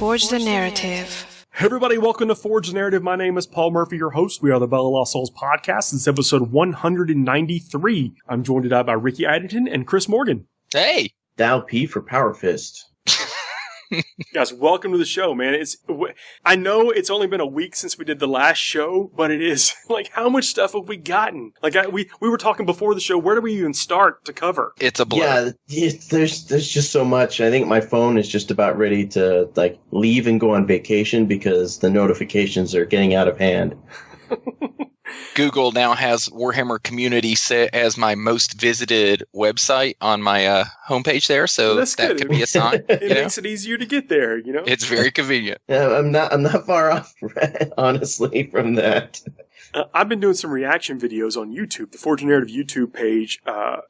Forge the Narrative. Hey everybody, welcome to Forge the Narrative. My name is Paul Murphy, your host. We are the Bella Lost Souls podcast. This is episode 193. I'm joined today by Ricky Identon and Chris Morgan. Hey! Dow P for Power Fist. Guys, welcome to the show, man. I know it's only been a week since we did the last show, but it is, how much stuff have we gotten? We were talking before the show, where do we even start to cover? It's a blur. Yeah, there's just so much. I think my phone is just about ready to, leave and go on vacation because the notifications are getting out of hand. Google now has Warhammer Community set as my most visited website on my homepage there, so that could be a sign. It makes it easier to get there, you know? It's very convenient. Yeah, I'm not far off, honestly, from that. I've been doing some reaction videos on YouTube. The Forge Narrative YouTube page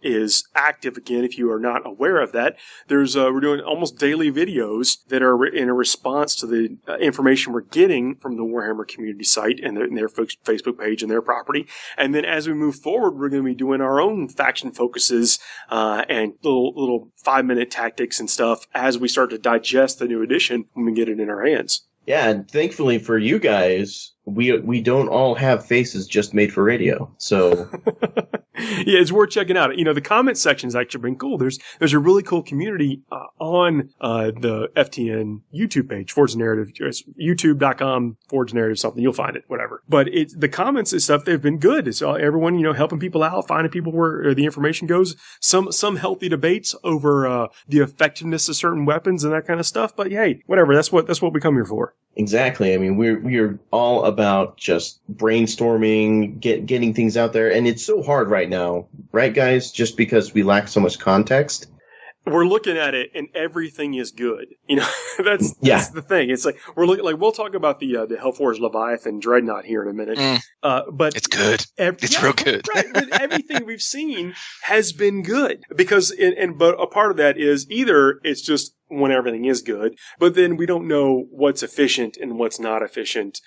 is active again. If you are not aware of that, we're doing almost daily videos that are in a response to the information we're getting from the Warhammer community site and their Facebook page and their property. And then as we move forward, we're going to be doing our own faction focuses and little 5-minute tactics and stuff as we start to digest the new edition when we get it in our hands. Yeah, and thankfully for you guys, we don't all have faces just made for radio, so... Yeah, it's worth checking out. You know, the comment section's actually been cool. There's a really cool community on the FTN YouTube page, Forge the Narrative, youtube.com, Forge the Narrative something. You'll find it, whatever. But the comments and stuff, they've been good. It's everyone, helping people out, finding people where the information goes. Some healthy debates over the effectiveness of certain weapons and that kind of stuff. But hey, whatever. That's what we come here for. Exactly. I mean, we're all about just brainstorming, getting things out there, and it's so hard right now, right, guys? Just because we lack so much context. We're looking at it, and everything is good. That's the thing. It's we're looking we'll talk about the Hellforged Leviathan Dreadnought here in a minute. But it's good. It's real good. Right. But everything we've seen has been good because, but a part of that is either it's just when everything is good, but then we don't know what's efficient and what's not efficient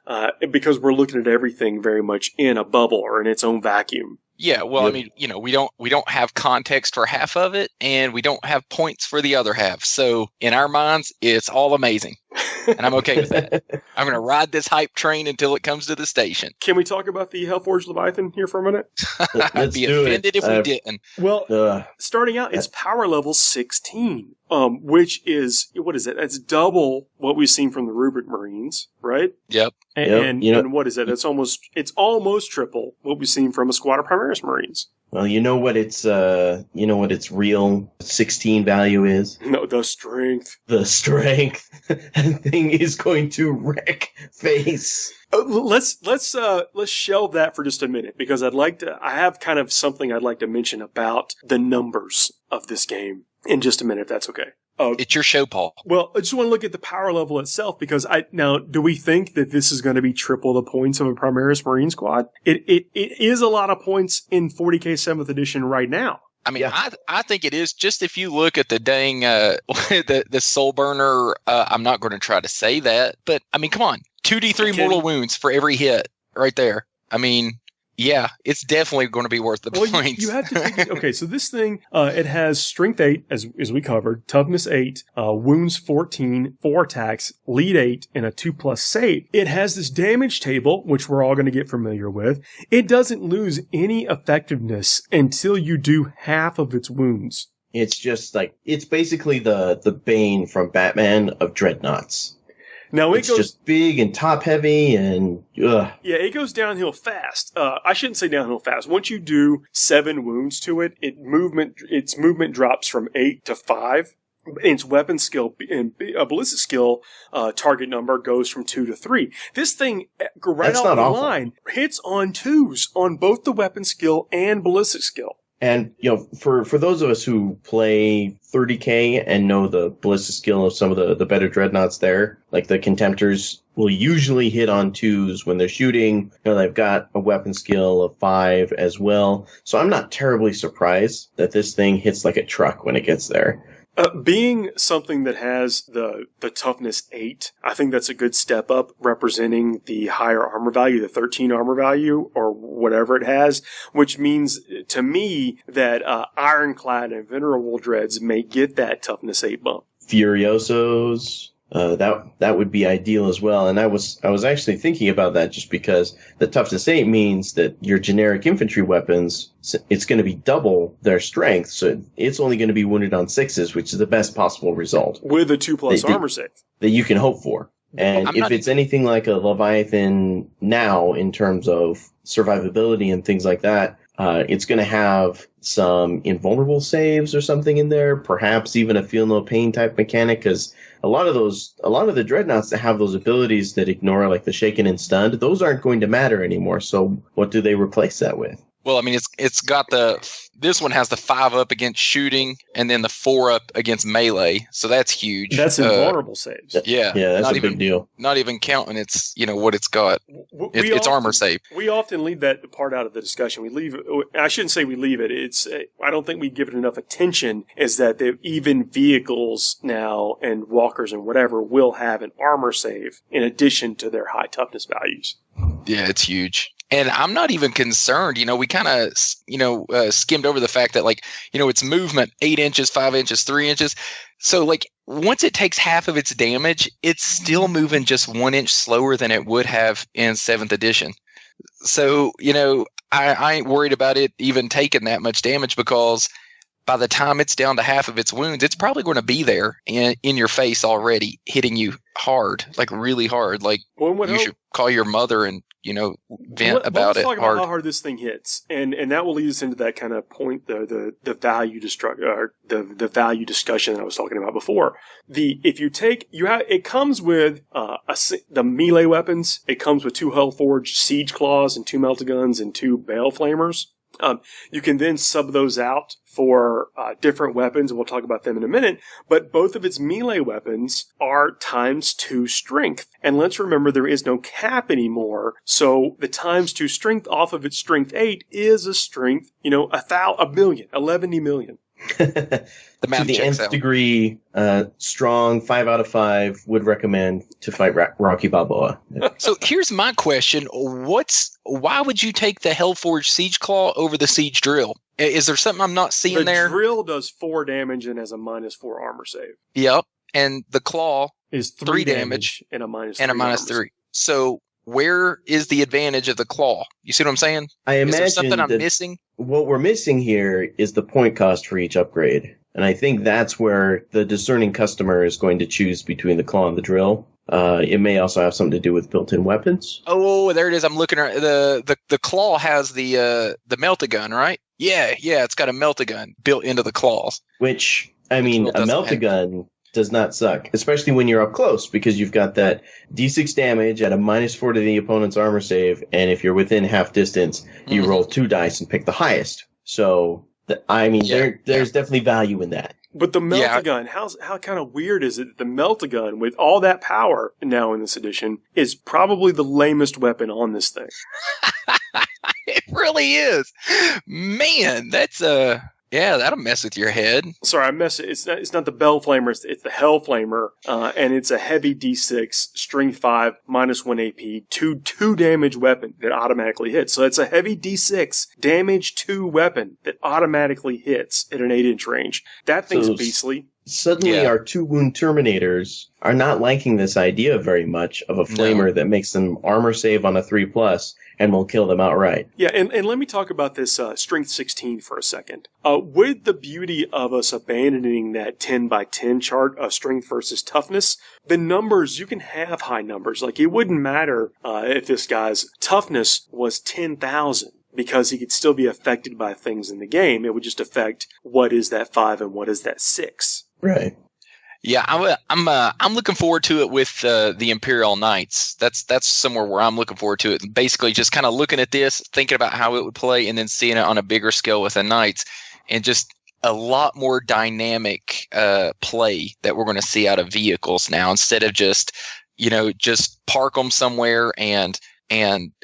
because we're looking at everything very much in a bubble or in its own vacuum. Yeah, well, yep. I mean, we don't have context for half of it, and we don't have points for the other half. So in our minds, it's all amazing, and I'm okay with that. I'm going to ride this hype train until it comes to the station. Can we talk about the Hellforged Leviathan here for a minute? I'd be offended if we didn't. Well, starting out, it's power level 16, which is, what is it? That's double what we've seen from the Rubric Marines, right? Yep. And what is it? It's almost triple what we've seen from a Squad of Primaris Marines. Well, you know what its real 16 value is? No, the strength. The strength. That thing is going to wreck face. Let's shelve that for just a minute because I have kind of something I'd like to mention about the numbers of this game in just a minute, if that's okay. It's your show, Paul. Well, I just want to look at the power level itself because now, do we think that this is going to be triple the points of a Primaris Marine squad? It is a lot of points in 40k 7th edition right now. I mean, yeah. I think it is. Just if you look at the dang the soul burner, I'm not going to try to say that, but I mean, come on, 2d3 mortal wounds for every hit, right there. I mean. Yeah, it's definitely going to be worth the points. You have to think, okay, so this thing, it has strength 8, as we covered, toughness 8, wounds 14, 4 attacks, lead 8, and a 2+ save. It has this damage table, which we're all going to get familiar with. It doesn't lose any effectiveness until you do half of its wounds. It's just it's basically the Bane from Batman of Dreadnoughts. Now it's just big and top heavy and Yeah, it goes downhill fast. I shouldn't say downhill fast. Once you do 7 wounds to it, its movement drops from 8 to 5. Its weapon skill and ballistic skill target number goes from 2 to 3. This thing right off the line hits on 2s on both the weapon skill and ballistic skill. And, for those of us who play 30k and know the ballistic skill of some of the better dreadnoughts there, like the Contemptors will usually hit on 2s when they're shooting. They've got a weapon skill of 5 as well. So I'm not terribly surprised that this thing hits like a truck when it gets there. Being something that has the toughness 8, I think that's a good step up representing the higher armor value, the 13 armor value or whatever it has, which means to me that Ironclad and Venerable Dreads may get that toughness 8 bump. Furiosos, that would be ideal as well. And I was actually thinking about that just because the toughness 8 means that your generic infantry weapons, it's going to be double their strength, so it's only going to be wounded on 6s, which is the best possible result with a 2+ armor save that you can hope for. And if it's anything like a Leviathan now in terms of survivability and things like that, it's going to have some invulnerable saves or something in there, perhaps even a feel no pain type mechanic, because a lot of the dreadnoughts that have those abilities that ignore like the shaken and stunned, those aren't going to matter anymore. So what do they replace that with? Well, I mean, it's got this one has the 5 up against shooting and then the 4 up against melee. So that's huge. That's invulnerable saves. Yeah. Yeah, that's a big deal. Not even counting what it's got. It's armor save. We often leave that part out of the discussion. I shouldn't say we leave it. I don't think we give it enough attention, is that even vehicles now and walkers and whatever will have an armor save in addition to their high toughness values. Yeah, it's huge. And I'm not even concerned. We kind of, skimmed over the fact that, it's movement 8 inches, 5 inches, 3 inches. So, once it takes half of its damage, it's still moving just 1 inch slower than it would have in 7th edition. So, I ain't worried about it even taking that much damage, because by the time it's down to half of its wounds, it's probably going to be there in your face already, hitting you hard, really hard. You should call your mother and, vent about it. Let's talk about how hard this thing hits. And that will lead us into that kind of point, the value the value discussion that I was talking about before. It comes with the melee weapons. It comes with 2 Hellforged Siege Claws and 2 Meltaguns and 2 Bale Flamers. You can then sub those out for different weapons, and we'll talk about them in a minute. But both of its melee weapons are ’2 strength. And let's remember, there is no cap anymore. So the ×2 strength off of its strength 8 is a strength, 11 million. The math to the checks nth out. degree, strong, 5 out of 5, would recommend to fight Rocky Balboa. So here's my question. Why would you take the Hellforged Siege Claw over the Siege Drill? Is there something I'm not seeing there? The drill does 4 damage and has a -4 armor save. Yep. And the Claw Is 3 damage and a -3. and a -3. So where is the advantage of the Claw? You see what I'm saying? I imagine Is there something I'm that missing? what we're missing here is the point cost for each upgrade. And I think that's where the discerning customer is going to choose between the claw and the drill. It may also have something to do with built-in weapons. Oh, there it is. I'm looking at the Claw has the Meltagun, right? Yeah, it's got a Meltagun built into the claws. Which, I mean, a Meltagun does not suck, especially when you're up close, because you've got that D6 damage at a -4 to the opponent's armor save, and if you're within half distance, you roll 2 dice and pick the highest. So, there's definitely value in that. But the Meltagun, how kind of weird is it that the Meltagun, with all that power now in this edition, is probably the lamest weapon on this thing? It really is. Man, that's that'll mess with your head. Sorry, I messed it. It's not the Bell Flamer, it's the Hell Flamer, and it's a heavy D6, strength 5, -1 AP, 2 damage weapon that automatically hits. So it's a heavy D6, damage 2 weapon that automatically hits at an 8-inch range. That thing's beastly. Suddenly our 2-wound Terminators are not liking this idea very much of a flamer that makes them armor save on a 3+ and will kill them outright. Yeah, and let me talk about this strength 16 for a second. With the beauty of us abandoning that 10 by 10 chart of strength versus toughness, the numbers, you can have high numbers. It wouldn't matter if this guy's toughness was 10,000. Because he could still be affected by things in the game. It would just affect what is that 5 and what is that 6. Right. Yeah, I'm looking forward to it with the Imperial Knights. That's somewhere where I'm looking forward to it. Basically, just kind of looking at this, thinking about how it would play, and then seeing it on a bigger scale with the Knights, and just a lot more dynamic play that we're going to see out of vehicles now, instead of just park them somewhere and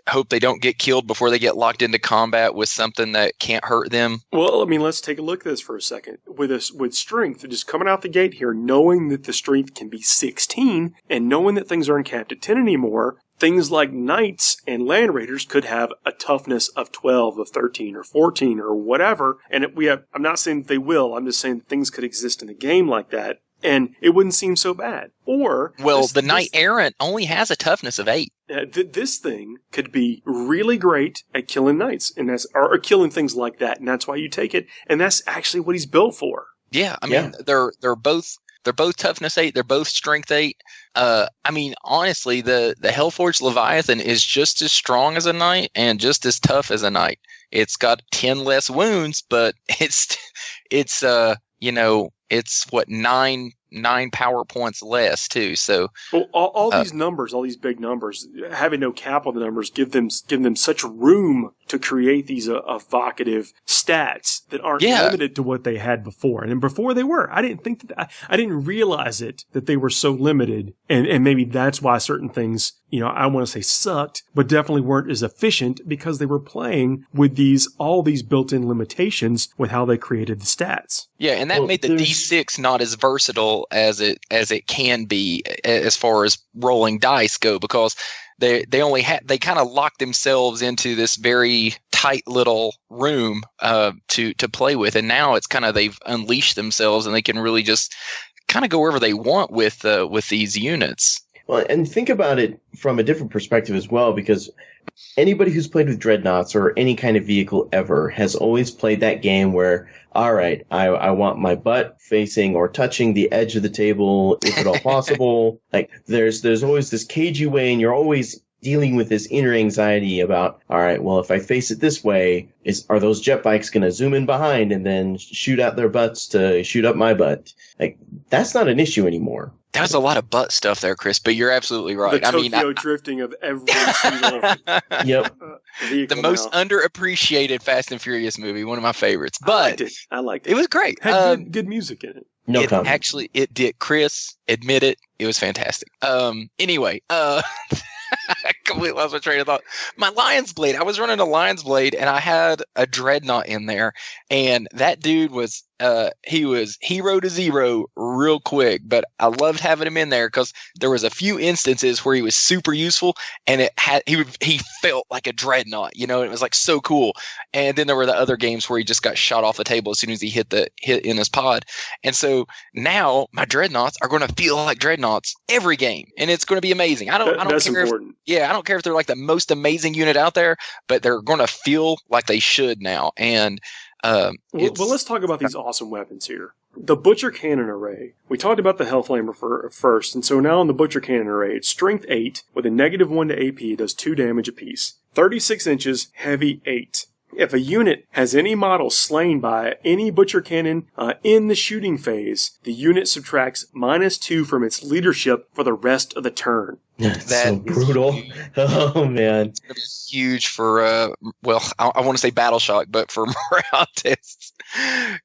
hope they don't get killed before they get locked into combat with something that can't hurt them. Well, let's take a look at this for a second. With strength, just coming out the gate here, knowing that the strength can be 16, and knowing that things aren't capped at 10 anymore, things like Knights and Land Raiders could have a toughness of 12, of 13, or 14, or whatever. And I'm not saying that they will, I'm just saying that things could exist in the game like that and it wouldn't seem so bad. Or the Knight Errant only has a toughness of 8. This thing could be really great at killing knights, and or killing things like that, and that's why you take it. And that's actually what he's built for. Yeah, I mean they're both toughness 8. They're both strength 8. I mean, honestly, the Hellforged Leviathan is just as strong as a knight and just as tough as a knight. It's got 10 less wounds, but it's what 9 power points less too. So all these numbers, all these big numbers, having no cap on the numbers, give them such room to create these evocative stats that aren't limited to what they had before. And before they were, I didn't think that I didn't realize it that they were so limited, and maybe that's why certain things, I want to say sucked, but definitely weren't as efficient because they were playing with all these built-in limitations with how they created the stats. Yeah, and that made the D6 not as versatile as it can be as far as rolling dice go, because they kind of locked themselves into this very tight little room to play with, and now it's kind of they've unleashed themselves and they can really just kind of go wherever they want with these units. Well, and think about it from a different perspective as well, because anybody who's played with dreadnoughts or any kind of vehicle ever has always played that game where, all right, I want my butt facing or touching the edge of the table, if at all possible. Like there's always this cagey way, and you're always dealing with this inner anxiety about, all right, well, if I face it this way, are those jet bikes going to zoom in behind and then shoot out their butts to shoot up my butt? Like, that's not an issue anymore. That was a lot of butt stuff there, Chris, but you're absolutely right. The Tokyo drifting of every single the most underappreciated Fast and Furious movie, one of my favorites. But I liked it. It was great. Had good music in it. No comment. Actually, it did. Chris, admit it. It was fantastic. Anyway, I completely lost my train of thought. My Lion's Blade. I was running a Lion's Blade, and I had a Dreadnought in there, and that dude was he was hero to zero real quick. But I loved having him in there because there was a few instances where he was super useful, and he felt like a Dreadnought. It was like so cool. And then there were the other games where he just got shot off the table as soon as he hit in his pod. And so now my Dreadnoughts are going to feel like Dreadnoughts every game, and it's going to be amazing. I don't care. I don't care if they're like the most amazing unit out there, but they're going to feel like they should now. And well, let's talk about these awesome weapons here. The Butcher Cannon Array. We talked about the Hellflamer first, and so now on the Butcher Cannon Array, it's strength 8 with a -1 to AP, does 2 damage apiece. 36 inches, heavy 8. If a unit has any model slain by any Butcher Cannon in the shooting phase, the unit subtracts -2 from its leadership for the rest of the turn. That's so brutal. Oh, man. It's going to be huge for, I want to say battle shock, but for morale tests.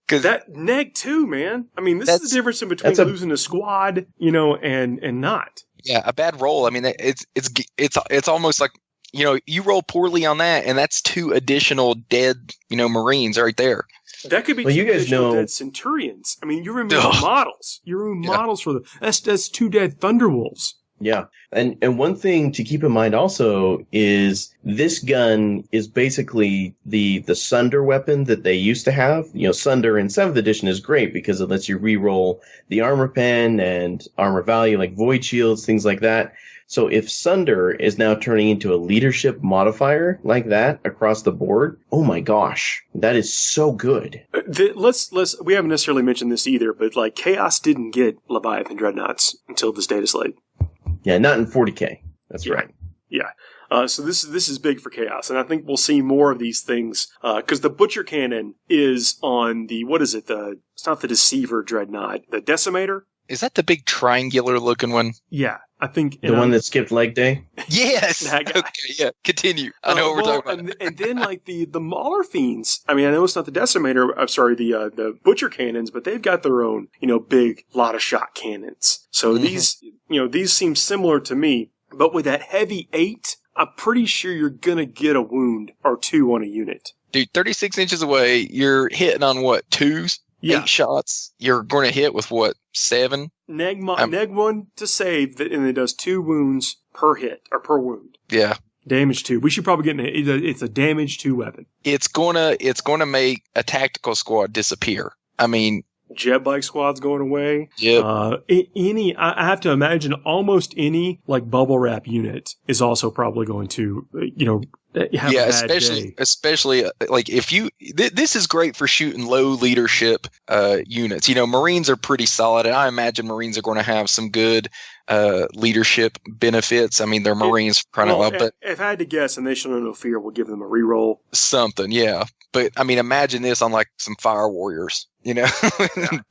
Because that -2, man. I mean, this is the difference in between losing a squad, and not. Yeah, a bad roll. I mean, it's almost like, you roll poorly on that, and that's 2 additional dead, Marines right there. That could be 2 additional dead Centurions. I mean, you remove models. You remove models for them. That's 2 dead Thunderwolves. Yeah. And one thing to keep in mind also is this gun is basically the Sunder weapon that they used to have. Sunder in 7th edition is great because it lets you re-roll the armor pen and armor value like void shields, things like that. So if Sunder is now turning into a leadership modifier like that across the board, oh my gosh, that is so good. We haven't necessarily mentioned this either, but like Chaos didn't get Leviathan Dreadnoughts until this data slate. Yeah, not in 40k. That's right. Yeah. So this is big for Chaos, and I think we'll see more of these things because the Butcher Cannon is on the it's not the Deceiver Dreadnought, the Decimator. Is that the big triangular looking one? Yeah, I think the one that skipped leg day. Yes. That guy. Okay, yeah. Continue. I know what we're talking about. And then like the Mauler Fiends. I mean, I know it's not the Decimator. I'm sorry, the Butcher Cannons, but they've got their own big lot of shot cannons. So these seem similar to me, but with that heavy 8, I'm pretty sure you're gonna get a wound or 2 on a unit. Dude, 36 inches away, you're hitting on what, 2s? Yeah. 8 shots. You're going to hit with what, 7? Neg 1 to save, and it does 2 wounds per hit, or per wound. Yeah. Damage 2. We should probably get it's a damage 2 weapon. It's gonna make a tactical squad disappear. I mean, jet bike squad's going away. Yep. I have to imagine almost any like bubble wrap unit is also probably going to, have a bad day. especially like if you, this is great for shooting low leadership units. Marines are pretty solid, and I imagine Marines are going to have some good leadership benefits. I mean, they're Marines, but if I had to guess, and they shall know no fear, we'll give them a reroll. Something, yeah. But I mean, imagine this on like some fire warriors,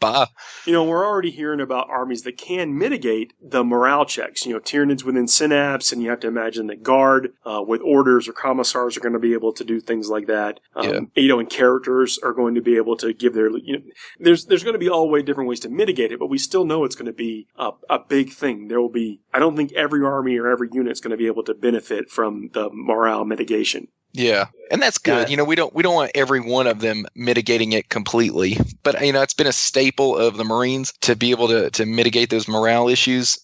Bye. We're already hearing about armies that can mitigate the morale checks. Tyranids within synapse, and you have to imagine that guard with orders or commissars are going to be able to do things like that. And characters are going to be able to give their. There's going to be all different ways to mitigate it, but we still know it's going to be a big thing. There will be. I don't think every army or every unit is going to be able to benefit from the morale mitigation. Yeah, and that's good. Yeah. We don't want every one of them mitigating it completely, but it's been a staple of the Marines to be able to mitigate those morale issues.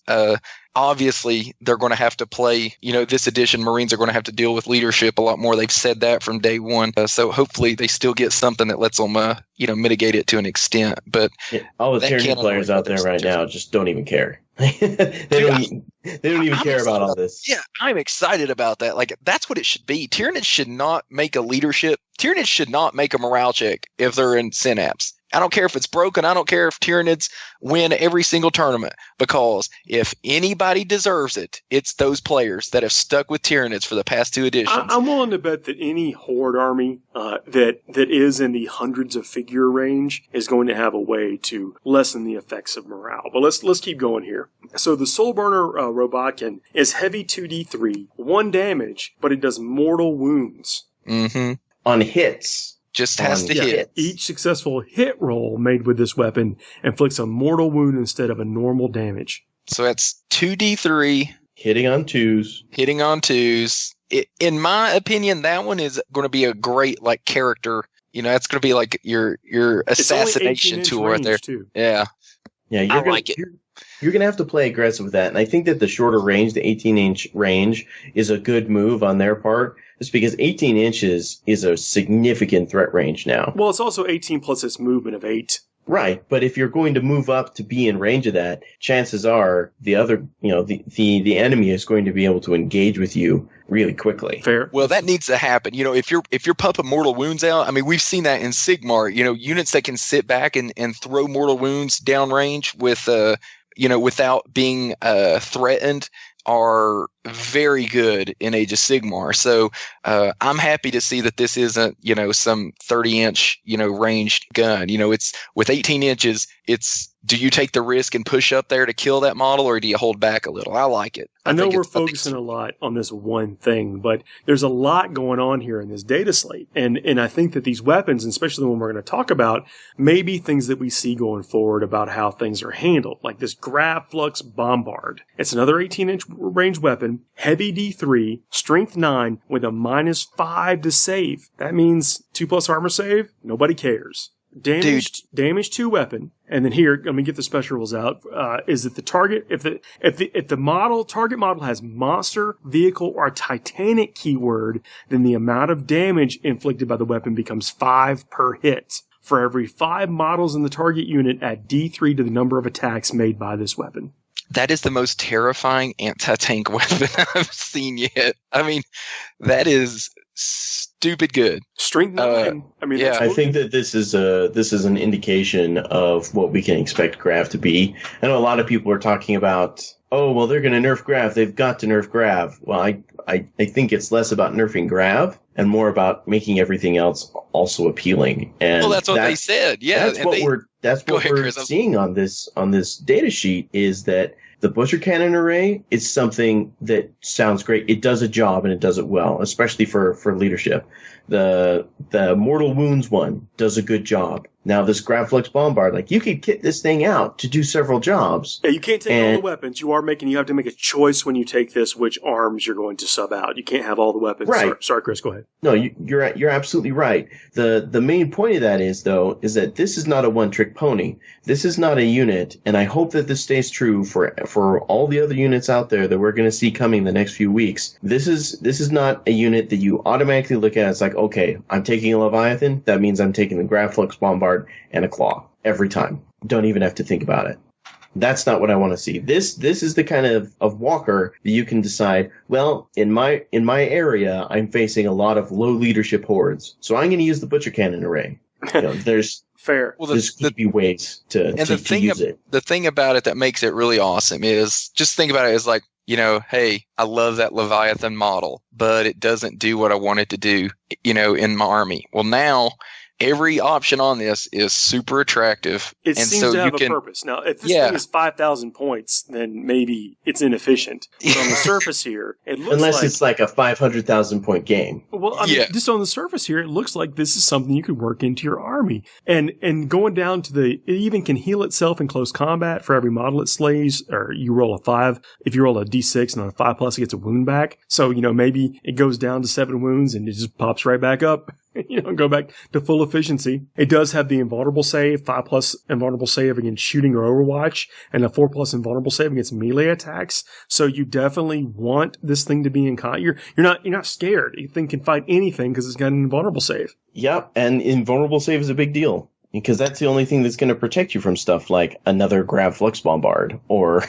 Obviously, they're going to have to play. This edition, Marines are going to have to deal with leadership a lot more. They've said that from day one. So hopefully, they still get something that lets them, mitigate it to an extent. But all the Tyranid players out there right now just don't even care. They don't even care about all this. Yeah, I'm excited about that. Like, that's what it should be. Tyranids should not make a leadership. Tyranids should not make a morale check if they're in Synapse. I don't care if it's broken. I don't care if Tyranids win every single tournament, because if anybody deserves it, it's those players that have stuck with Tyranids for the past two editions. I'm willing to bet that any Horde army that is in the hundreds of figure range is going to have a way to lessen the effects of morale. But let's keep going here. So the Soulburner Robotkin is heavy 2d3, 1 damage, but it does mortal wounds. Mm-hmm. On hits. Just has to hit. Each successful hit roll made with this weapon inflicts a mortal wound instead of a normal damage. So that's 2d3. Hitting on twos. In my opinion, that one is going to be a great character. That's going to be like your assassination tool right there. Too. Yeah. Yeah, I like it. You're going to have to play aggressive with that. And I think that the shorter range, the 18-inch range, is a good move on their part. Just because 18 inches is a significant threat range now. Well, it's also 18 plus its movement of 8. Right, but if you're going to move up to be in range of that, chances are the other, the enemy is going to be able to engage with you really quickly. Fair. Well, that needs to happen. If you're pumping mortal wounds out, I mean, we've seen that in Sigmar. Units that can sit back and throw mortal wounds downrange with without being threatened are very good in Age of Sigmar. So I'm happy to see that this isn't, some 30-inch, ranged gun. It's with 18 inches, do you take the risk and push up there to kill that model, or do you hold back a little? I like it. I know we're focusing a lot on this one thing, but there's a lot going on here in this data slate. And I think that these weapons, and especially the one we're going to talk about, may be things that we see going forward about how things are handled, like this Grav-flux bombard. It's another 18-inch range weapon, heavy D3, strength 9 with a -5 to save. That means 2+ armor save. Nobody cares. Damage 2 weapon, and then here, let me get the special rules out. Is that the target? If the target model has monster, vehicle, or Titanic keyword, then the amount of damage inflicted by the weapon becomes 5 per hit. For every 5 models in the target unit, add D3 to the number of attacks made by this weapon. That is the most terrifying anti-tank weapon I've seen yet. I mean, that is stupid good. Strength 9. I think that this is an indication of what we can expect Grav to be. I know a lot of people are talking about, they're going to nerf Grav. They've got to nerf Grav. Well, I think it's less about nerfing Grav and more about making everything else also appealing. And that's what they said. Yeah, that's what we're seeing on this data sheet, is that the Butcher Cannon array is something that sounds great. It does a job, and it does it well, especially for leadership. The Mortal Wounds one does a good job. Now this Grav-flux bombard, you could kit this thing out to do several jobs. Yeah, you can't take all the weapons. You have to make a choice when you take this which arms you're going to sub out. You can't have all the weapons. Right. Sorry, Chris, go ahead. No, you're absolutely right. The main point of that is that this is not a one-trick pony. This is not a unit, and I hope that this stays true for all the other units out there that we're going to see coming the next few weeks. This is not a unit that you automatically look at as okay, I'm taking a Leviathan. That means I'm taking the Grav-flux bombard bombard, and a claw every time. Don't even have to think about it. That's not what I want to see. This is the kind of walker that you can decide, well, in my area, I'm facing a lot of low leadership hordes, so I'm going to use the butcher cannon array. There's fair. Well, there's going to be ways to use it. The thing about it that makes it really awesome is, just think about it as like, hey, I love that Leviathan model, but it doesn't do what I want it to do, in my army. Well, now every option on this is super attractive. It seems to have a purpose. Now, if this thing is 5,000 points, then maybe it's inefficient. But on the surface here, it looks unless it's like a 500,000 point game. Well, I mean, just on the surface here, it looks like this is something you could work into your army. And going down to it even can heal itself in close combat for every model it slays, or you roll a 5. If you roll a d6 and on a 5+, it gets a wound back. So, maybe it goes down to 7 wounds and it just pops right back up. Go back to full efficiency. It does have the invulnerable save, 5+ invulnerable save against shooting or overwatch, and a 4+ invulnerable save against melee attacks. So you definitely want this thing to be in you're not scared. The thing can fight anything because it's got an invulnerable save. Yep, and invulnerable save is a big deal. Because that's the only thing that's going to protect you from stuff like another Grav-flux bombard or,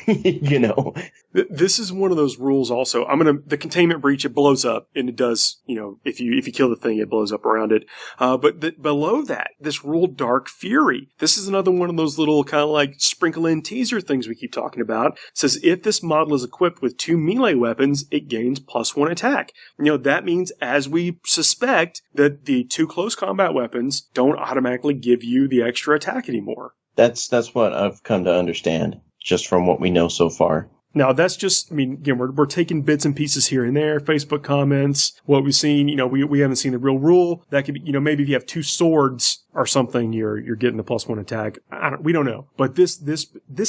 This is one of those rules also. The containment breach, it blows up, and it does, if you kill the thing, it blows up around it. But below that, this rule Dark Fury. This is another one of those little kind of like sprinkle in teaser things we keep talking about. It says if this model is equipped with 2 melee weapons, it gains +1 attack. That means, as we suspect, that the 2 close combat weapons don't automatically give you the extra attack anymore. That's what I've come to understand, just from what we know so far. Now, that's just, again, we're taking bits and pieces here and there, Facebook comments, what we've seen, we haven't seen the real rule. That could be, maybe if you have 2 swords or something, you're getting the +1 attack. We don't know. But this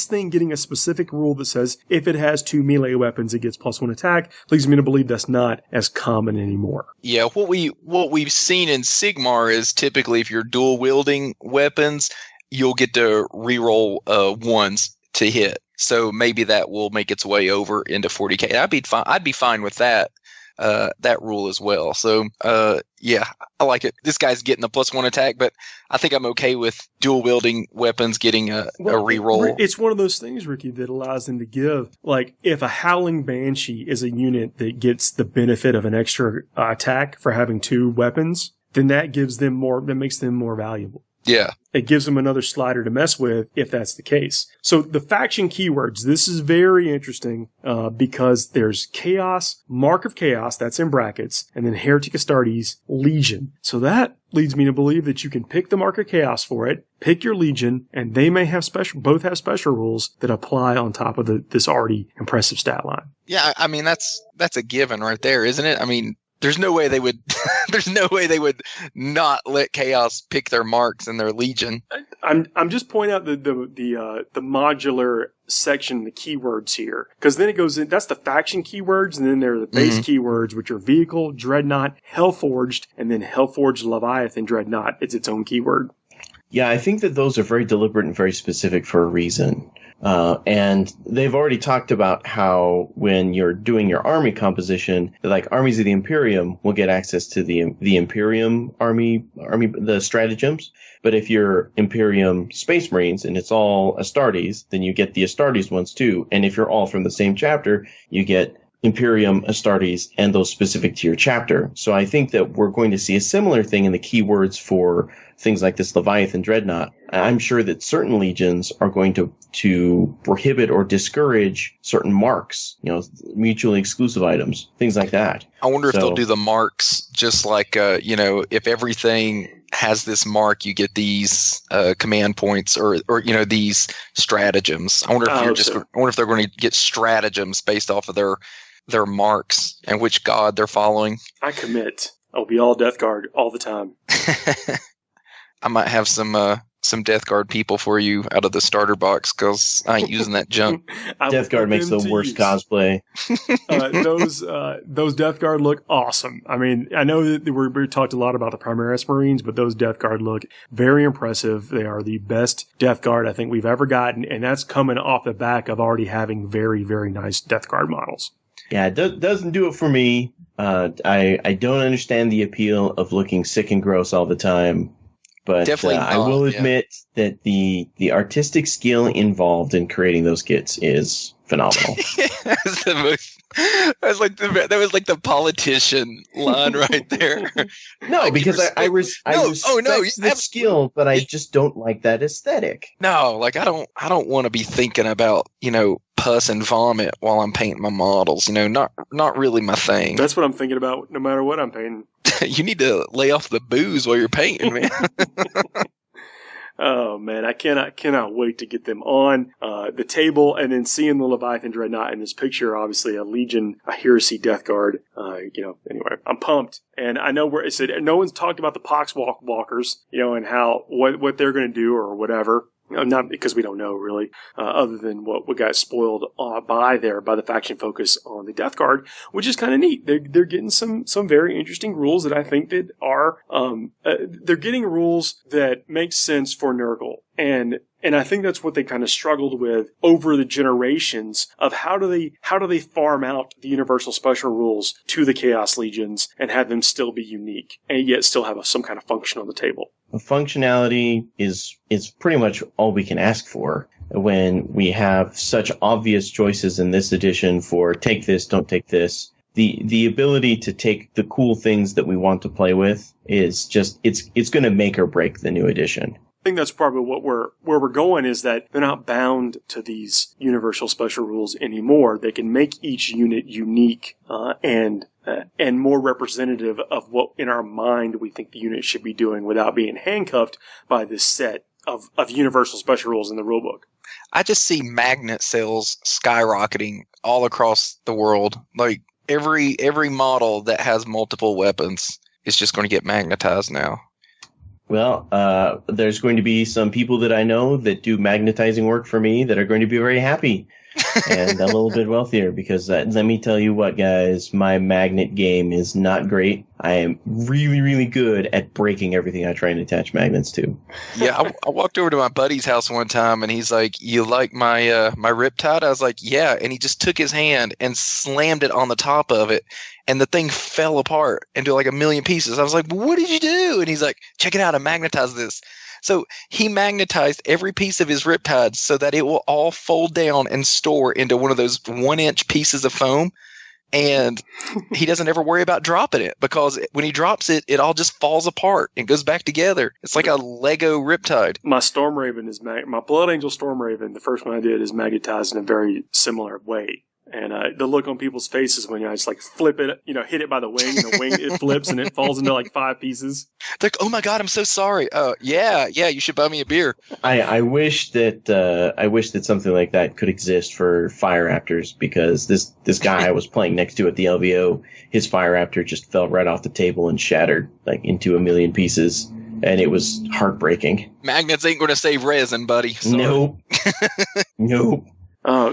thing getting a specific rule that says if it has 2 melee weapons, it gets +1 attack, leads me to believe that's not as common anymore. Yeah, what we've seen in Sigmar is typically if you're dual wielding weapons, you'll get to reroll ones to hit. So maybe that will make its way over into 40k. I'd be fine with that rule as well. So yeah, I like it. This guy's getting a +1 attack, but I think I'm okay with dual wielding weapons getting a reroll. It's one of those things, Ricky, that allows them to give, like, if a Howling Banshee is a unit that gets the benefit of an extra attack for having 2 weapons, then that gives them that makes them more valuable. Yeah. It gives them another slider to mess with if that's the case. So the faction keywords, this is very interesting because there's Chaos, Mark of Chaos, that's in brackets, and then Heretic Astartes, Legion. So that leads me to believe that you can pick the Mark of Chaos for it, pick your Legion, and they may have both have special rules that apply on top of this already impressive stat line. Yeah, that's a given right there, isn't it? There's no way they would. There's no way they would not let Chaos pick their marks and their Legion. I'm just pointing out the modular section, the keywords here, because then it goes in. That's the faction keywords, and then there are the base keywords, which are Vehicle, Dreadnought, Hellforged, and then Hellforged Leviathan Dreadnought. It's its own keyword. Yeah, I think that those are very deliberate and very specific for a reason. And they've already talked about how when you're doing your army composition, like armies of the Imperium will get access to the Imperium army, the stratagems. But if you're Imperium Space Marines and it's all Astartes, then you get the Astartes ones too. And if you're all from the same chapter, you get Imperium, Astartes, and those specific to your chapter. So I think that we're going to see a similar thing in the keywords for things like this Leviathan Dreadnought. I'm sure that certain legions are going to prohibit or discourage certain marks, mutually exclusive items, things like that. I wonder if they'll do the marks just like, if everything has this mark, you get these command points or these stratagems. I wonder if they're going to get stratagems based off of their marks and which god they're following. I commit. I'll be all Death Guard all the time. I might have some Death Guard people for you out of the starter box because I ain't using that junk. Death Guard makes the worst cosplay. Those Death Guard look awesome. I know that we talked a lot about the Primaris Marines, but those Death Guard look very impressive. They are the best Death Guard I think we've ever gotten, and that's coming off the back of already having very, very nice Death Guard models. Yeah, it doesn't do it for me. I don't understand the appeal of looking sick and gross all the time. But Definitely I will not, yeah. admit that the artistic skill involved in creating those kits is phenomenal. That's the most. That was like the politician line right there. No, because I respect the absolutely. skill, but I just don't like that aesthetic. No, like I don't want to be thinking about, pus and vomit while I'm painting my models. Not really my thing. That's what I'm thinking about no matter what I'm painting. You need to lay off the booze while you're painting, man. Oh man, I cannot wait to get them on the table and then seeing the Leviathan Dreadnought in this picture. Obviously, a Legion, a Heresy Death Guard. Anyway, I'm pumped, and I know where it said no one's talked about the Poxwalkers, and how what they're going to do or whatever. Not because we don't know really, other than what got spoiled by the faction focus on the Death Guard, which is kind of neat. They're getting some very interesting rules that I think that are they're getting rules that make sense for Nurgle, and I think that's what they kind of struggled with over the generations of how do they farm out the universal special rules to the Chaos Legions and have them still be unique and yet still have some kind of function on the table. Functionality is pretty much all we can ask for when we have such obvious choices in this edition for take this, don't take this. The ability to take the cool things that we want to play with is just it's going to make or break the new edition. I think that's probably where we're going, is that they're not bound to these universal special rules anymore. They can make each unit unique and more representative of what in our mind we think the unit should be doing without being handcuffed by this set of universal special rules in the rulebook. I just see magnet sales skyrocketing all across the world. Like every model that has multiple weapons is just going to get magnetized now. Well, there's going to be some people that I know that do magnetizing work for me that are going to be very happy and a little bit wealthier because let me tell you what, guys, my magnet game is not great. I am really, really good at breaking everything I try and attach magnets to. Yeah, I walked over to my buddy's house one time, and he's like, "You like my my Riptide?" I was like, "Yeah," and he just took his hand and slammed it on the top of it, and the thing fell apart into like a million pieces. I was like, "What did you do?" And he's like, "Check it out, I magnetized this." So he magnetized every piece of his Riptide so that it will all fold down and store into one of those 1-inch pieces of foam. And he doesn't ever worry about dropping it because when he drops it, it all just falls apart and goes back together. It's like a Lego Riptide. My Storm Raven my Blood Angel Storm Raven, the first one I did, is magnetized in a very similar way. And the look on people's faces when I just like flip it, hit it by the wing, and the wing it flips and it falls into like 5 pieces. They're like, "Oh my God, I'm so sorry." Oh yeah, you should buy me a beer. I wish that something like that could exist for Fire Raptors because this guy I was playing next to at the LVO, his Fire Raptor just fell right off the table and shattered like into a million pieces, and it was heartbreaking. Magnets ain't going to save resin, buddy. Sorry. Nope. Nope.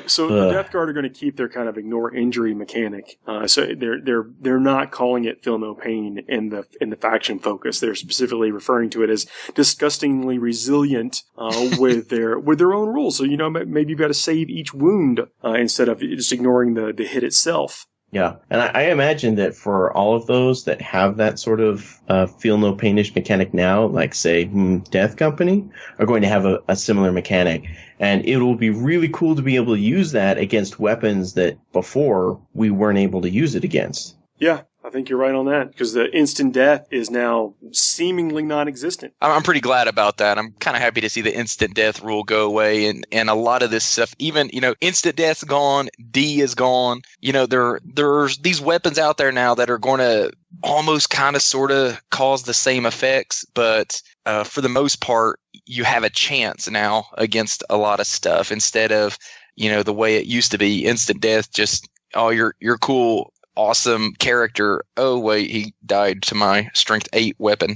So the Death Guard are going to keep their kind of ignore injury mechanic. So they're not calling it feel no pain in the faction focus. They're specifically referring to it as disgustingly resilient with their own rules. So maybe you've got to save each wound instead of just ignoring the hit itself. Yeah, and I imagine that for all of those that have that sort of feel no painish mechanic now, like say Death Company, are going to have a similar mechanic. And it will be really cool to be able to use that against weapons that before we weren't able to use it against. Yeah, I think you're right on that, because the instant death is now seemingly non-existent. I'm pretty glad about that. I'm kind of happy to see the instant death rule go away, and a lot of this stuff, even, instant death's gone, D is gone. There's these weapons out there now that are going to almost kind of sort of cause the same effects, but for the most part, you have a chance now against a lot of stuff instead of, the way it used to be, instant death, just, oh, you're cool, awesome character. Oh, wait, he died to my strength 8 weapon.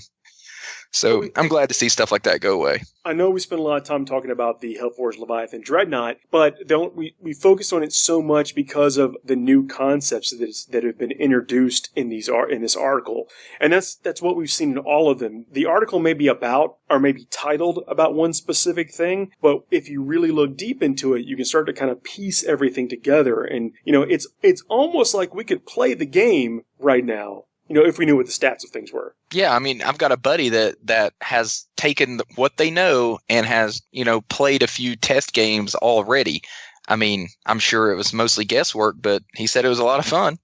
So I'm glad to see stuff like that go away. I know we spent a lot of time talking about the Hellforged Leviathan Dreadnought, but we focused on it so much because of the new concepts that have been introduced in this article. And that's what we've seen in all of them. The article may be about, or may be titled about one specific thing, but if you really look deep into it, you can start to kind of piece everything together. And, it's almost like we could play the game right now. if we knew what the stats of things were. Yeah, I mean, I've got a buddy that has taken what they know and has, played a few test games already. I mean, I'm sure it was mostly guesswork, but he said it was a lot of fun.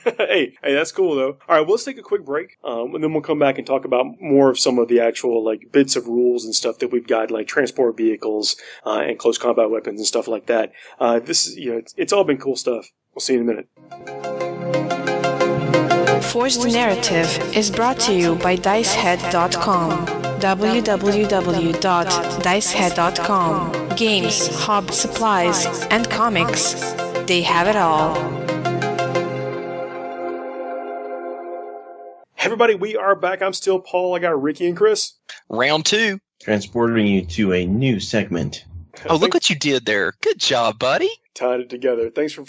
hey, that's cool, though. All right, well, let's take a quick break, and then we'll come back and talk about more of some of the actual, bits of rules and stuff that we've got, like transport vehicles and close combat weapons and stuff like that. This is, it's all been cool stuff. We'll see you in a minute. Forged Narrative is brought to you by Dicehead.com. www.dicehead.com. Games, hobby, supplies, and comics. They have it all. Hey everybody, we are back. I'm still Paul. I got Ricky and Chris. Round 2. Transporting you to a new segment. Oh, look what you did there. Good job, buddy. Tied it together. Thanks for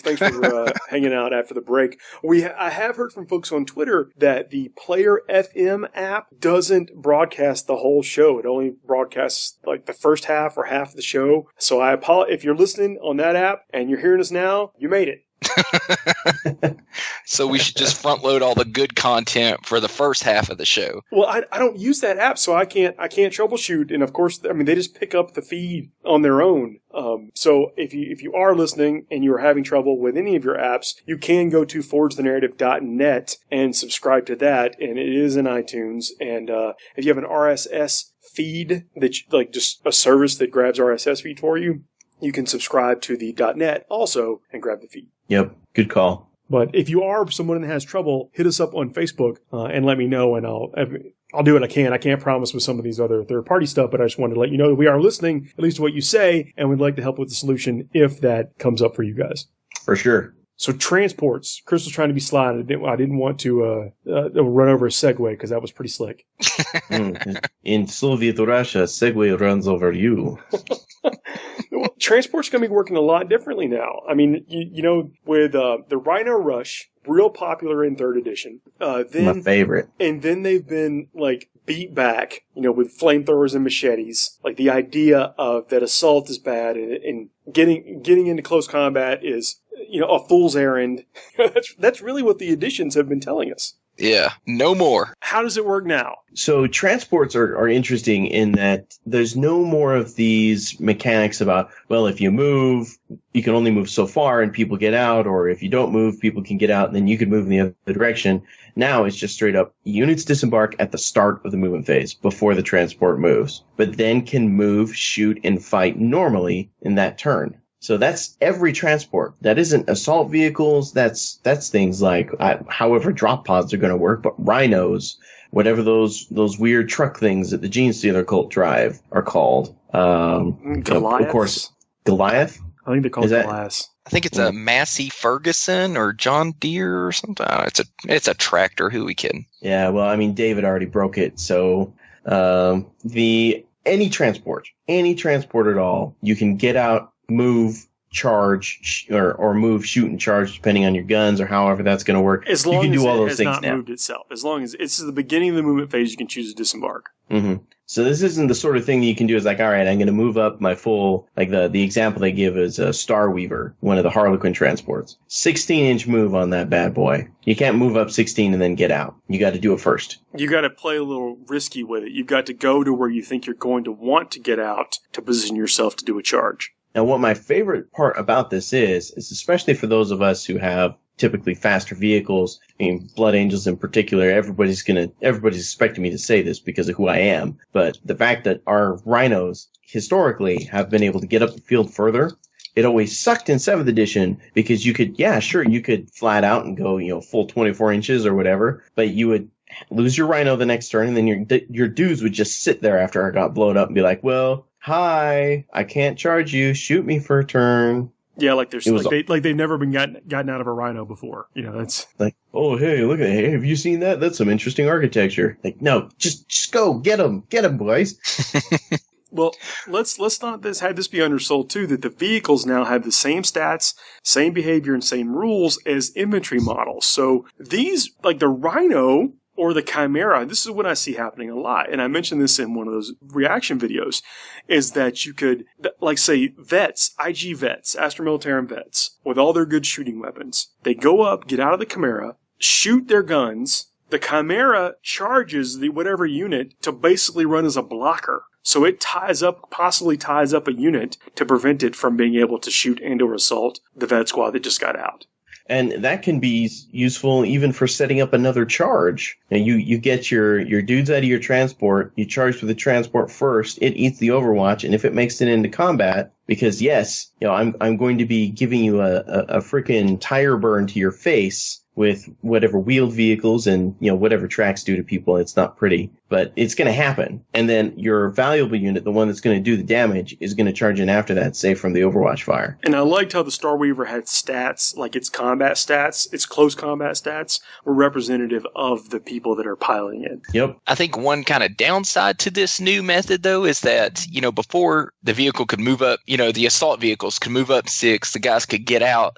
hanging out after the break. I have heard from folks on Twitter that the Player FM app doesn't broadcast the whole show. It only broadcasts the first half or half of the show. So I apologize if you're listening on that app and you're hearing us now. You made it. So we should just front load all the good content for the first half of the show. Well, I don't use that app, so I can't troubleshoot. And of course, they just pick up the feed on their own. So if you are listening and you're having trouble with any of your apps, you can go to forgethenarrative.net and subscribe to that. And it is in iTunes. And if you have an RSS feed that just a service that grabs RSS feed for you, you can subscribe to the .net also and grab the feed. Yep, good call. But if you are someone that has trouble, hit us up on Facebook and let me know, and I'll do what I can. I can't promise with some of these other third-party stuff, but I just wanted to let you know that we are listening, at least to what you say, and we'd like to help with the solution if that comes up for you guys. For sure. So transports. Chris was trying to be sly. I didn't want to run over a Segway because that was pretty slick. In Soviet Russia, Segway runs over you. Well, transport's going to be working a lot differently now. I mean, with the Rhino Rush, real popular in 3rd edition. My favorite. And then they've been beat back, with flamethrowers and machetes. The idea of that assault is bad and getting into close combat is a fool's errand. That's really what the editions have been telling us. Yeah, no more. How does it work now? So transports are interesting in that there's no more of these mechanics about, well, if you move, you can only move so far and people get out, or if you don't move, people can get out and then you can move in the other direction. Now it's just straight up units disembark at the start of the movement phase before the transport moves, but then can move, shoot, and fight normally in that turn. So that's every transport. That isn't assault vehicles. That's things like however drop pods are going to work, but rhinos, whatever those weird truck things that the Gene Stealer cult drive are called. Goliath. Of course, Goliath. I think they're called Goliath. I think it's a Massey Ferguson or John Deere or something. It's a tractor. Who we kidding? Yeah. Well, I mean, David already broke it. So any transport at all, you can get out, move, charge, or move, shoot, and charge, depending on your guns or however that's going to work. As long you can as do all it those has things not now. moved itself. As long as it's the beginning of the movement phase, you can choose to disembark. Mm-hmm. So this isn't the sort of thing that you can do is all right, I'm going to move up my full, the example they give is a Star Weaver, one of the Harlequin transports. 16-inch move on that bad boy. You can't move up 16 and then get out. You got to do it first. You got to play a little risky with it. You've got to go to where you think you're going to want to get out to position yourself to do a charge. Now, what my favorite part about this is especially for those of us who have typically faster vehicles, I mean, Blood Angels in particular, everybody's expecting me to say this because of who I am, but the fact that our rhinos historically have been able to get up the field further, it always sucked in 7th edition because you could flat out and go, full 24 inches or whatever, but you would lose your rhino the next turn and then your dudes would just sit there after I got blown up and be like, well, hi, I can't charge you, shoot me for a turn. Yeah, they've never been gotten out of a rhino before. That's like, oh, hey, look at it. Hey, have you seen that? That's some interesting architecture. Like, no, just go get them, boys. Well, let's not have this be undersold too. That the vehicles now have the same stats, same behavior, and same rules as infantry models. So these, the Rhino or the Chimera, this is what I see happening a lot, and I mentioned this in one of those reaction videos, is that you could, say, vets, IG vets, Astra Militarum vets, with all their good shooting weapons, they go up, get out of the Chimera, shoot their guns, the Chimera charges the whatever unit to basically run as a blocker. So it possibly ties up a unit to prevent it from being able to shoot and or assault the vet squad that just got out. And that can be useful even for setting up another charge. You get your dudes out of your transport, you charge for the transport first, it eats the Overwatch, and if it makes it into combat, because yes, I'm going to be giving you a freaking tire burn to your face with whatever wheeled vehicles and, whatever tracks do to people. It's not pretty, but it's going to happen. And then your valuable unit, the one that's going to do the damage, is going to charge in after that, safe from the Overwatch fire. And I liked how the Star Weaver had stats, like its combat stats, its close combat stats, were representative of the people that are piloting it. Yep. I think one kind of downside to this new method, though, is that, before the vehicle could move up, the assault vehicles could move up 6, the guys could get out,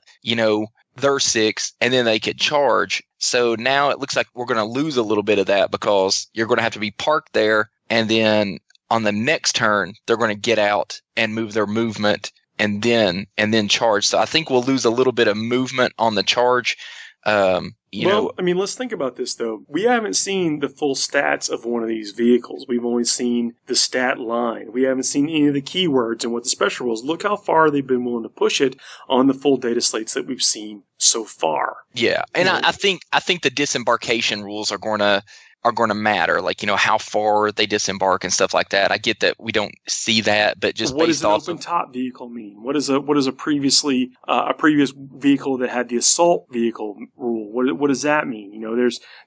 their 6, and then they could charge. So now it looks like we're going to lose a little bit of that because you're going to have to be parked there, and then on the next turn they're going to get out and move their movement and then charge. So I think we'll lose a little bit of movement on the charge. Let's think about this, though. We haven't seen the full stats of one of these vehicles. We've only seen the stat line. We haven't seen any of the keywords and what the special rules. Look how far they've been willing to push it on the full data slates that we've seen so far. Yeah, and I think the disembarkation rules are going to matter, like how far they disembark and stuff like that. I get that we don't see that, but just what based does an off open top vehicle mean? What is a previous vehicle that had the assault vehicle rule? What does that mean?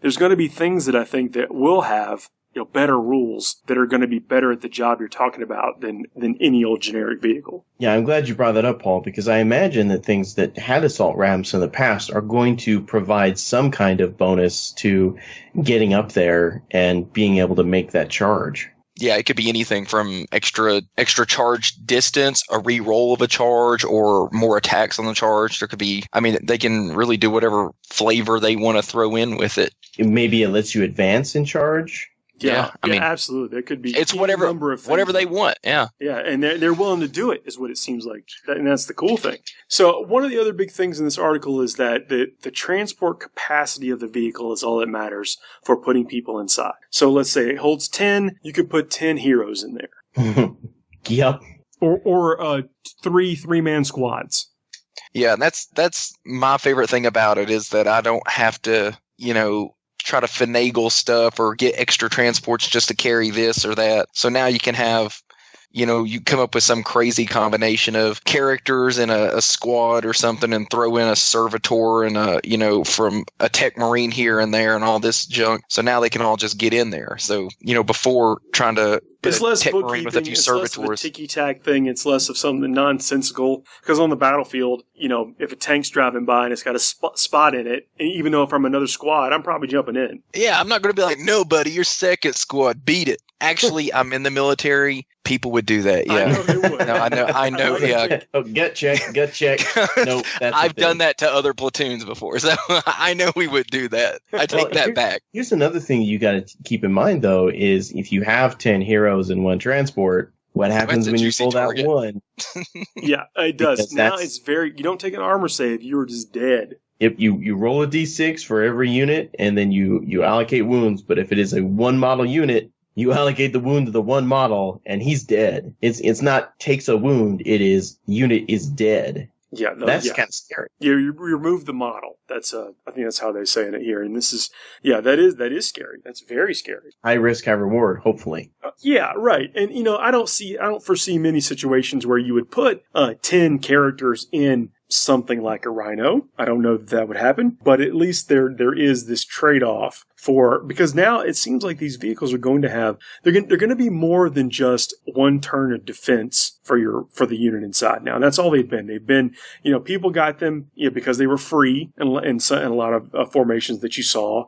There's going to be things that I think that will have better rules that are going to be better at the job you're talking about than any old generic vehicle. Yeah, I'm glad you brought that up, Paul, because I imagine that things that had assault ramps in the past are going to provide some kind of bonus to getting up there and being able to make that charge. Yeah, it could be anything from extra charge distance, a re-roll of a charge, or more attacks on the charge. There could be, they can really do whatever flavor they want to throw in with it. Maybe it lets you advance in charge. Yeah, absolutely. There could be it's whatever number of things whatever they want. Yeah, and they're willing to do it, is what it seems like, and that's the cool thing. So one of the other big things in this article is that the transport capacity of the vehicle is all that matters for putting people inside. So let's say it holds 10, you could put 10 heroes in there. Yep. Or three-man squads. Yeah, and that's my favorite thing about it is that I don't have to, try to finagle stuff or get extra transports just to carry this or that. So now you can have, you come up with some crazy combination of characters in a squad or something and throw in a servitor and from a tech marine here and there and all this junk. So now they can all just get in there. So, before trying to it's less tech marine with a few servitors. Less of a ticky-tack thing. It's less of something nonsensical. Because on the battlefield, if a tank's driving by and it's got a spot in it, and even though if I'm another squad, I'm probably jumping in. Yeah, I'm not going to be like, no, buddy, you're second squad. Beat it. Actually, I'm in the military. People would do that. Yeah, I know they would. No, I know. Yeah. Oh, gut check. No, that's I've done that to other platoons before, so I know we would do that. I take that back. Here's another thing you got to keep in mind, though, is if you have 10 heroes in one transport, what happens when you pull that one? Yeah, it does. Now it's you don't take an armor save, you're just dead. If you roll a d6 for every unit, and then you allocate wounds, but if it is a one model unit, you allocate the wound to the one model, and he's dead. It's not takes a wound, it is unit is dead. Yeah, that's kind of scary. Yeah, you remove the model. That's I think that's how they're saying it here. And this is that is scary. That's very scary. High risk, high reward. Hopefully. Yeah, right. And I don't foresee many situations where you would put 10 characters in something like a Rhino. I don't know that would happen, but at least there is this trade-off because now it seems like these vehicles are going to have they're going to be more than just one turn of defense for the unit inside. Now that's all they've been. They've been people got them because they were free in a lot of formations that you saw,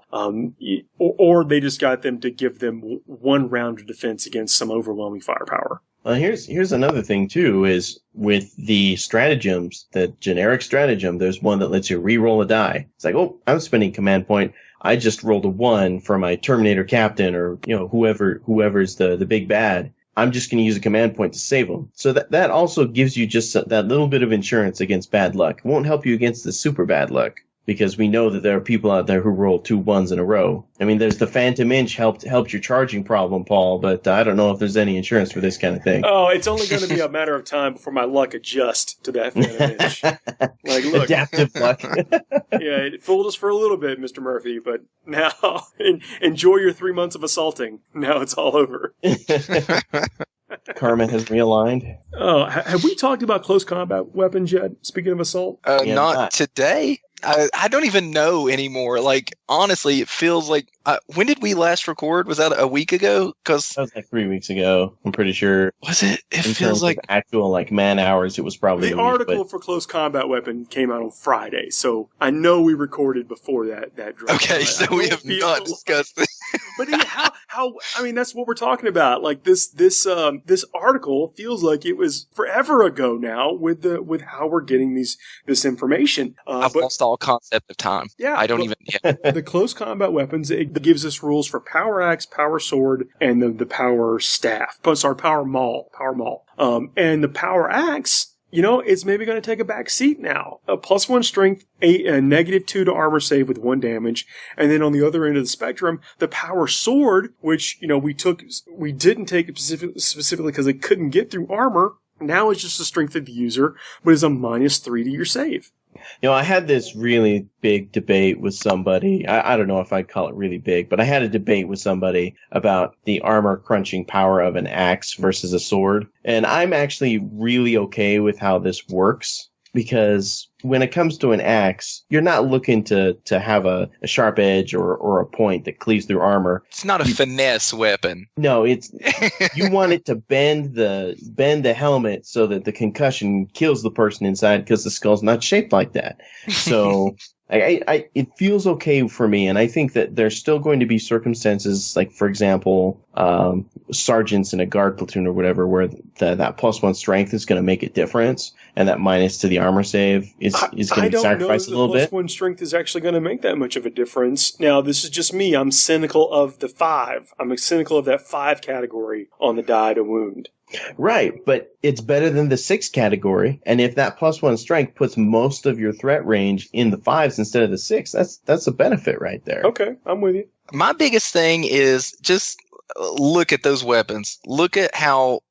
or they just got them to give them one round of defense against some overwhelming firepower. Well, here's another thing too, is with the stratagems, the generic stratagem, there's one that lets you re-roll a die. It's like, oh, I'm spending command point. I just rolled a 1 for my Terminator captain or, whoever's the big bad. I'm just going to use a command point to save them. So that also gives you just that little bit of insurance against bad luck. It won't help you against the super bad luck, because we know that there are people out there who roll 2 1s in a row. I mean, there's the Phantom Inch helped your charging problem, Paul, but I don't know if there's any insurance for this kind of thing. Oh, it's only going to be a matter of time before my luck adjusts to that Phantom Inch. Like, look. Adaptive luck. Yeah, it fooled us for a little bit, Mr. Murphy, but now enjoy your 3 months of assaulting. Now it's all over. Karma has realigned. Oh, have we talked about close combat weapons yet? Speaking of assault? Yeah, Not today. I don't even know anymore. Like, honestly, it feels like... when did we last record? Was that a week ago? Because that was like 3 weeks ago. I'm pretty sure. Was it? It in feels terms like... of actual like man hours, it was probably The a week, article but for close combat weapon came out on Friday, so I know we recorded before that drop. Okay, so we have not discussed this. But how? I mean, that's what we're talking about. Like this article feels like it was forever ago now with how we're getting this information. I've lost all concept of time. Yeah, I don't even. Yeah. The close combat weapons, it gives us rules for power axe, power sword, and the power staff. Sorry, power maul. And the power axe, it's maybe going to take a back seat now. A +1 strength, a -2 to armor save with 1 damage. And then on the other end of the spectrum, the power sword, which, we didn't take it specifically because it couldn't get through armor. Now it's just the strength of the user, but is a -3 to your save. I had this really big debate with somebody. I don't know if I'd call it really big, but I had a debate with somebody about the armor crunching power of an axe versus a sword. And I'm actually really okay with how this works, because when it comes to an axe, you're not looking to have a sharp edge or a point that cleaves through armor. It's not a finesse weapon. No, it's you want it to bend the helmet so that the concussion kills the person inside, because the skull's not shaped like that. So it feels okay for me, and I think that there's still going to be circumstances, like, for example, sergeants in a guard platoon or whatever, where that +1 strength is going to make a difference, and that minus to the armor save is going to sacrifice a little bit. +1 strength is actually going to make that much of a difference. Now, this is just me. I'm cynical of the 5. I'm cynical of that 5 category on the die to wound. Right, but it's better than the 6 category, and if that +1 strength puts most of your threat range in the 5s instead of the 6, that's a benefit right there. Okay, I'm with you. My biggest thing is just look at those weapons. Look at how,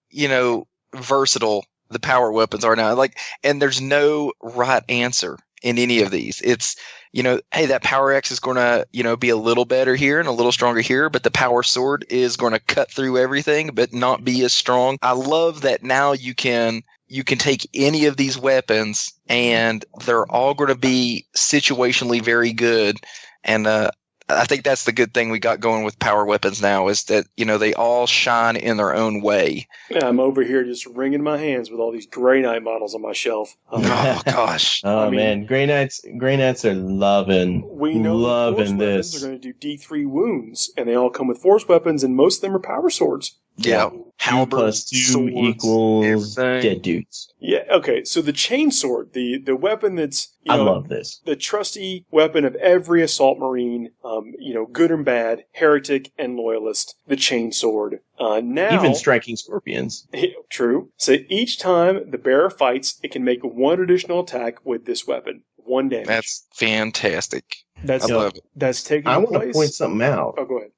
versatile the power weapons are now. And there's no right answer in any of these. It's, hey, that power axe is going to, be a little better here and a little stronger here, but the power sword is going to cut through everything, but not be as strong. I love that now you can take any of these weapons and they're all going to be situationally very good. And, I think that's the good thing we got going with power weapons now, is that, they all shine in their own way. Yeah, I'm over here just wringing my hands with all these Grey Knight models on my shelf. Oh gosh. Man, Grey Knights are loving the force this. Weapons are going to do D3 wounds, and they all come with force weapons, and most of them are power swords. Yeah. 2 + 2 equals dead dudes. Yeah, okay, so the chainsword, the weapon that's, I love this. The trusty weapon of every assault marine, good and bad, heretic and loyalist, the chainsword. Now, even striking scorpions. True. So each time the bearer fights, it can make 1 additional attack with this weapon. 1 damage. That's fantastic. I love it. That's taking I place. want to point something out. Oh, go ahead.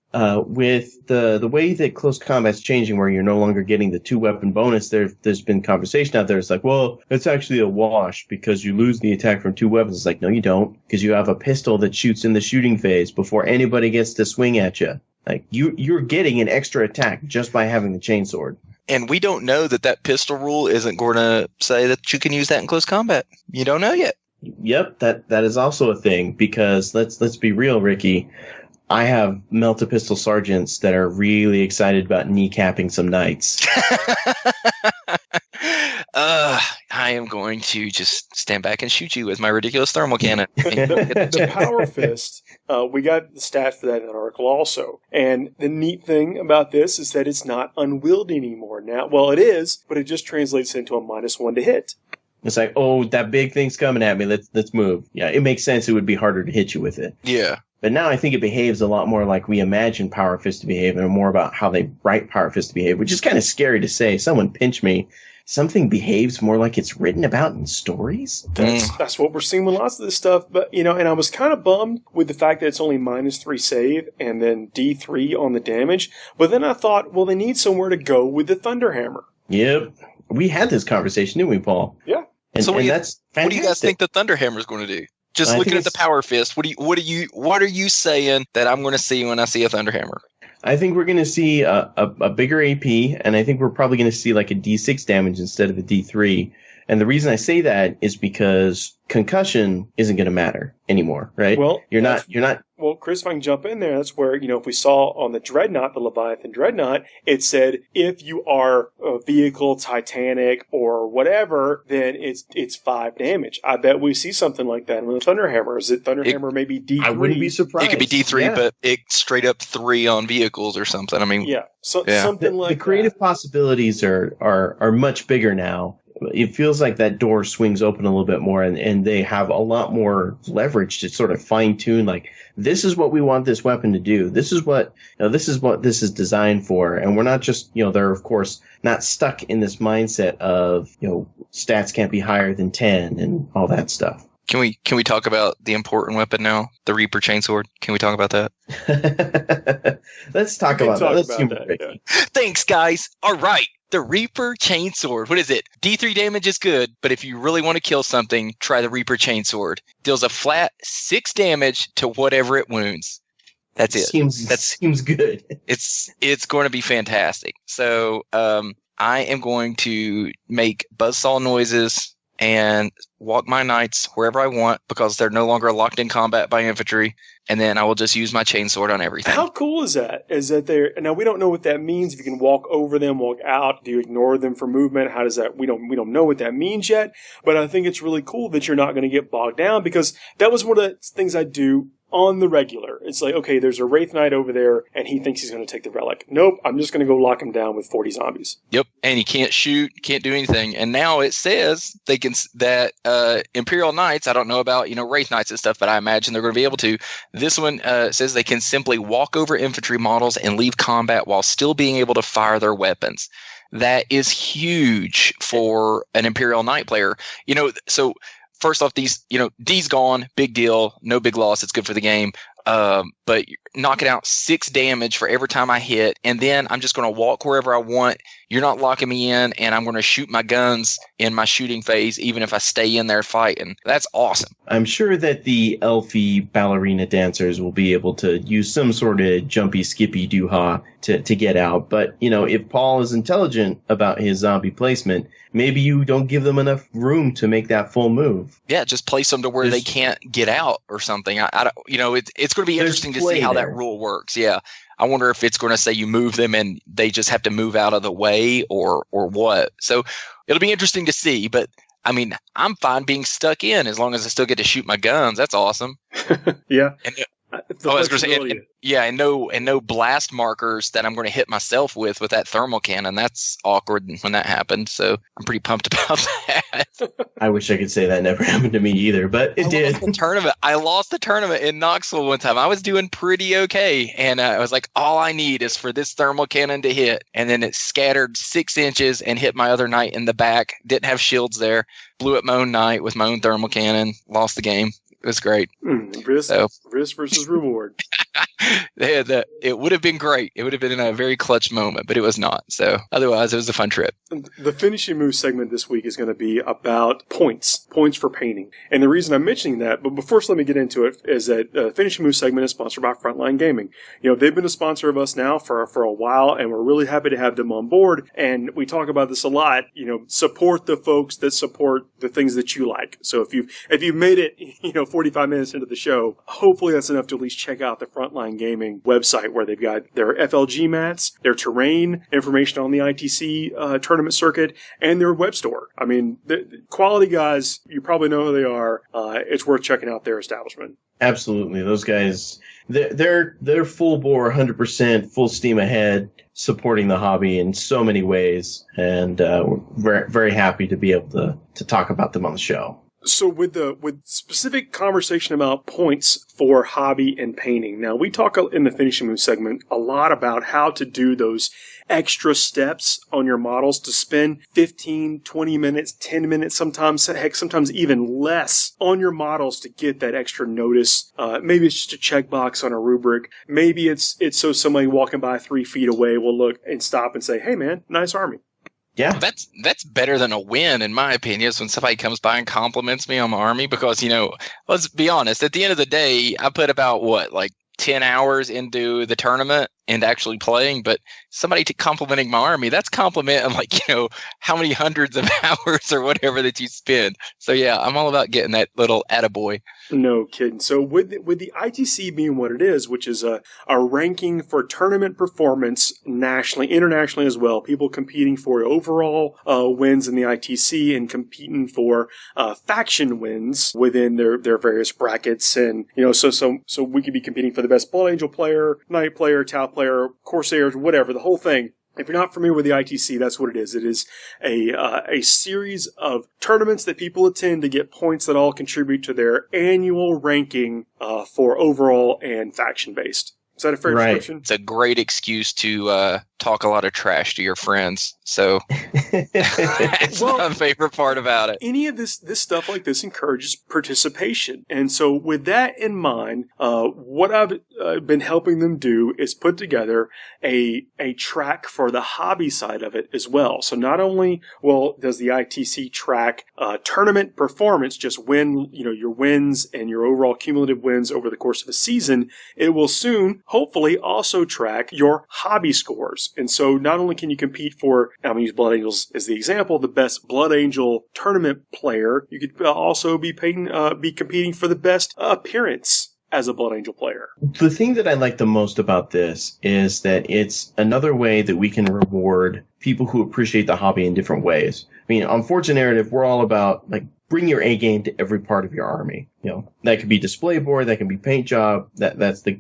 With the way that close combat's changing, where you're no longer getting the 2-weapon bonus, there's been conversation out there. It's like, well, it's actually a wash because you lose the attack from 2 weapons. It's like, no, you don't, because you have a pistol that shoots in the shooting phase before anybody gets to swing at you. Like, you're getting an extra attack just by having the chainsword. And we don't know that pistol rule isn't going to say that you can use that in close combat. You don't know yet. Yep, that is also a thing, because let's be real, Ricky. I have melt-a-pistol sergeants that are really excited about kneecapping some knights. I am going to just stand back and shoot you with my ridiculous thermal cannon. The power fist, we got the stat for that in an article also. And the neat thing about this is that it's not unwieldy anymore. Now, well, it is, but it just translates into a -1 to hit. It's like, oh, that big thing's coming at me. Let's move. Yeah, it makes sense. It would be harder to hit you with it. Yeah. But now I think it behaves a lot more like we imagine Power Fist to behave, and more about how they write Power Fist to behave, which is kind of scary to say. Someone pinch me something behaves more like it's written about in stories. That's what we're seeing with lots of this stuff. But, and I was kind of bummed with the fact that it's only -3 save and then D3 on the damage. But then I thought, well, they need somewhere to go with the Thunderhammer. Yep. We had this conversation, didn't we, Paul? Yeah. And, so that's fantastic. what do you guys think the Thunderhammer is going to do? Just looking at the Power Fist, what are you saying that I'm going to see when I see a Thunderhammer? I think we're going to see a bigger AP, and I think we're probably going to see like a D6 damage instead of a D3. And the reason I say that is because concussion isn't going to matter anymore, right? Well, you're not. Well, Chris, if I can jump in there, that's where, if we saw on the Dreadnought, the Leviathan Dreadnought, it said if you are a vehicle, Titanic, or whatever, then it's 5 damage. I bet we see something like that with the Thunderhammer. Is it Thunderhammer maybe D3? I wouldn't be surprised. It could be D3, but it straight up 3 on vehicles or something. I mean, something like that. The creative possibilities are much bigger now. It feels like that door swings open a little bit more, and they have a lot more leverage to sort of fine tune. Like, this is what we want this weapon to do. This is what this is designed for. And we're not just they're of course not stuck in this mindset of stats can't be higher than 10 and all that stuff. Can we talk about the important weapon now, the Reaper chainsword? Can we talk about that? Let's talk about that. Yeah. Thanks, guys. All right. The Reaper chainsword. What is it? D3 damage is good, but if you really want to kill something, try the Reaper chainsword. Deals a flat 6 damage to whatever it wounds. That's it. Seems good. It's going to be fantastic. So I am going to make buzzsaw noises and walk my knights wherever I want because they're no longer locked in combat by infantry. And then I will just use my chainsword on everything. How cool is that? Is that they're now we don't know what that means. If you can walk over them, walk out, do you ignore them for movement? How does that? We don't know what that means yet. But I think it's really cool that you're not going to get bogged down because that was one of the things I do on the regular. It's like, okay, there's a Wraith Knight over there, and he thinks he's going to take the relic. Nope, I'm just going to go lock him down with 40 zombies. Yep, and he can't shoot, can't do anything. And now it says that Imperial Knights, I don't know about Wraith Knights and stuff, but I imagine they're going to be able to. This one says they can simply walk over infantry models and leave combat while still being able to fire their weapons. That is huge for an Imperial Knight player. So first off, D's gone, big deal, no big loss. It's good for the game. But knocking out 6 damage for every time I hit, and then I'm just going to walk wherever I want. You're not locking me in, and I'm going to shoot my guns in my shooting phase, even if I stay in there fighting. That's awesome. I'm sure that the elfie ballerina dancers will be able to use some sort of jumpy, skippy doo-ha to get out. But, if Paul is intelligent about his zombie placement, maybe you don't give them enough room to make that full move. Yeah, just place them to where they can't get out or something. It's going to be interesting to see how that rule works. Yeah. I wonder if it's going to say you move them and they just have to move out of the way or what. So it'll be interesting to see. But, I mean, I'm fine being stuck in as long as I still get to shoot my guns. That's awesome. Yeah. And, I was going to say, and no blast markers that I'm going to hit myself with that thermal cannon. That's awkward when that happened. So I'm pretty pumped about that. I wish I could say that never happened to me either, but it did. I lost the tournament in Knoxville one time. I was doing pretty okay, and I was like, all I need is for this thermal cannon to hit, and then it scattered 6 inches and hit my other knight in the back. Didn't have shields there. Blew up my own knight with my own thermal cannon. Lost the game. It was great. Risk versus reward. It would have been great. It would have been a very clutch moment, but it was not. So otherwise, it was a fun trip. The finishing move segment this week is going to be about points for painting. And the reason I'm mentioning that, but first let me get into it, is that the finishing move segment is sponsored by Frontline Gaming. They've been a sponsor of us now for a while, and we're really happy to have them on board. And we talk about this a lot. Support the folks that support the things that you like. So if you've made it, 45 minutes into the show, hopefully that's enough to at least check out the Frontline Gaming website where they've got their FLG mats, their terrain, information on the ITC tournament circuit, and their web store. I mean, the quality guys, you probably know who they are. It's worth checking out their establishment. Absolutely. Those guys, they're full bore, 100% full steam ahead, supporting the hobby in so many ways. And we're very, very happy to be able to talk about them on the show. So with specific conversation about points for hobby and painting. Now, we talk in the finishing move segment a lot about how to do those extra steps on your models to spend 15, 20 minutes, 10 minutes, sometimes even less on your models to get that extra notice. Maybe it's just a checkbox on a rubric. Maybe it's so somebody walking by 3 feet away will look and stop and say, "Hey man, nice army." Yeah. That's better than a win, in my opinion, is when somebody comes by and compliments me on my army, because, let's be honest, at the end of the day, I put about 10 hours into the tournament and actually playing, but somebody complimenting my army, that's complimenting how many hundreds of hours or whatever that you spend. So yeah, I'm all about getting that little attaboy. No kidding. So with the ITC being what it is, which is a ranking for tournament performance nationally, internationally as well, people competing for overall wins in the ITC and competing for faction wins within their various brackets, and so we could be competing for the best Blood Angel player, Knight player, Tau player, Corsairs, whatever, the whole thing. If you're not familiar with the ITC, that's what it is. It is a series of tournaments that people attend to get points that all contribute to their annual ranking for overall and faction-based. Is that a fair description? It's a great excuse to talk a lot of trash to your friends. So that's my favorite part about it. Any of this stuff like this encourages participation. And so with that in mind, what I've been helping them do is put together a track for the hobby side of it as well. So not only does the ITC track tournament performance, just win, your wins and your overall cumulative wins over the course of a season, it will soon, hopefully, also track your hobby scores. And so not only can you compete for, I'm going to use Blood Angels as the example, the best Blood Angel tournament player, you could also be competing for the best appearance as a Blood Angel player. The thing that I like the most about this is that it's another way that we can reward people who appreciate the hobby in different ways. I mean, on Forge and Narrative, we're all about, bring your A game to every part of your army. That could be display board, that can be paint job, that's the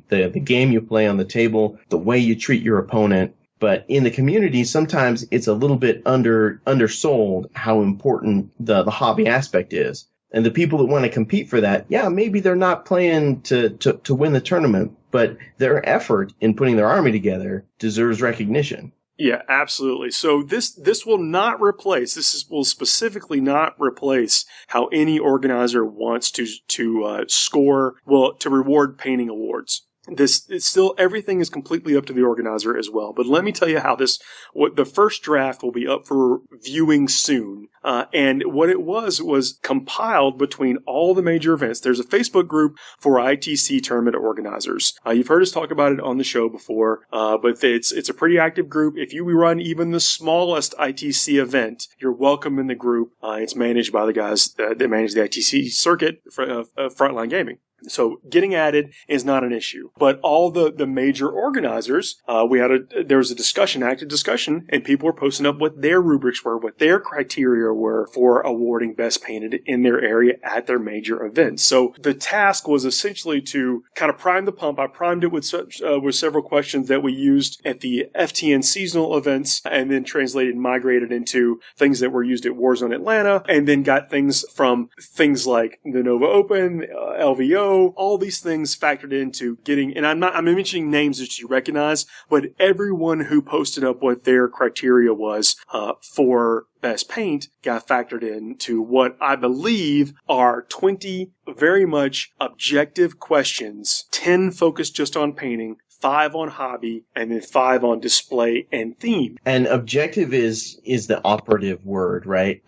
game you play on the table, the way you treat your opponent. But in the community, sometimes it's a little bit undersold how important the hobby aspect is. And the people that want to compete for that, maybe they're not playing to win the tournament, but their effort in putting their army together deserves recognition. Yeah, absolutely. So this will not replace, will specifically not replace how any organizer wants to score, to reward painting awards. It's still, everything is completely up to the organizer as well. But let me tell you how the first draft will be up for viewing soon. And what it was compiled between all the major events. There's a Facebook group for ITC tournament organizers. You've heard us talk about it on the show before, but it's a pretty active group. If you run even the smallest ITC event, you're welcome in the group. It's managed by the guys that manage the ITC circuit, Frontline Gaming. So getting added is not an issue. But all the major organizers, there was a active discussion, and people were posting up what their rubrics were, what their criteria were for awarding best painted in their area at their major events. So the task was essentially to kind of prime the pump. I primed it with several questions that we used at the FTN seasonal events, and then translated and migrated into things that were used at Warzone Atlanta, and then got things from things like the Nova Open, LVO, all these things factored into getting, and I'm mentioning names that you recognize, but everyone who posted up what their criteria was for best paint got factored into what I believe are 20 very much objective questions, 10 focused just on painting, 5 on hobby, and then 5 on display and theme. And objective is the operative word, right?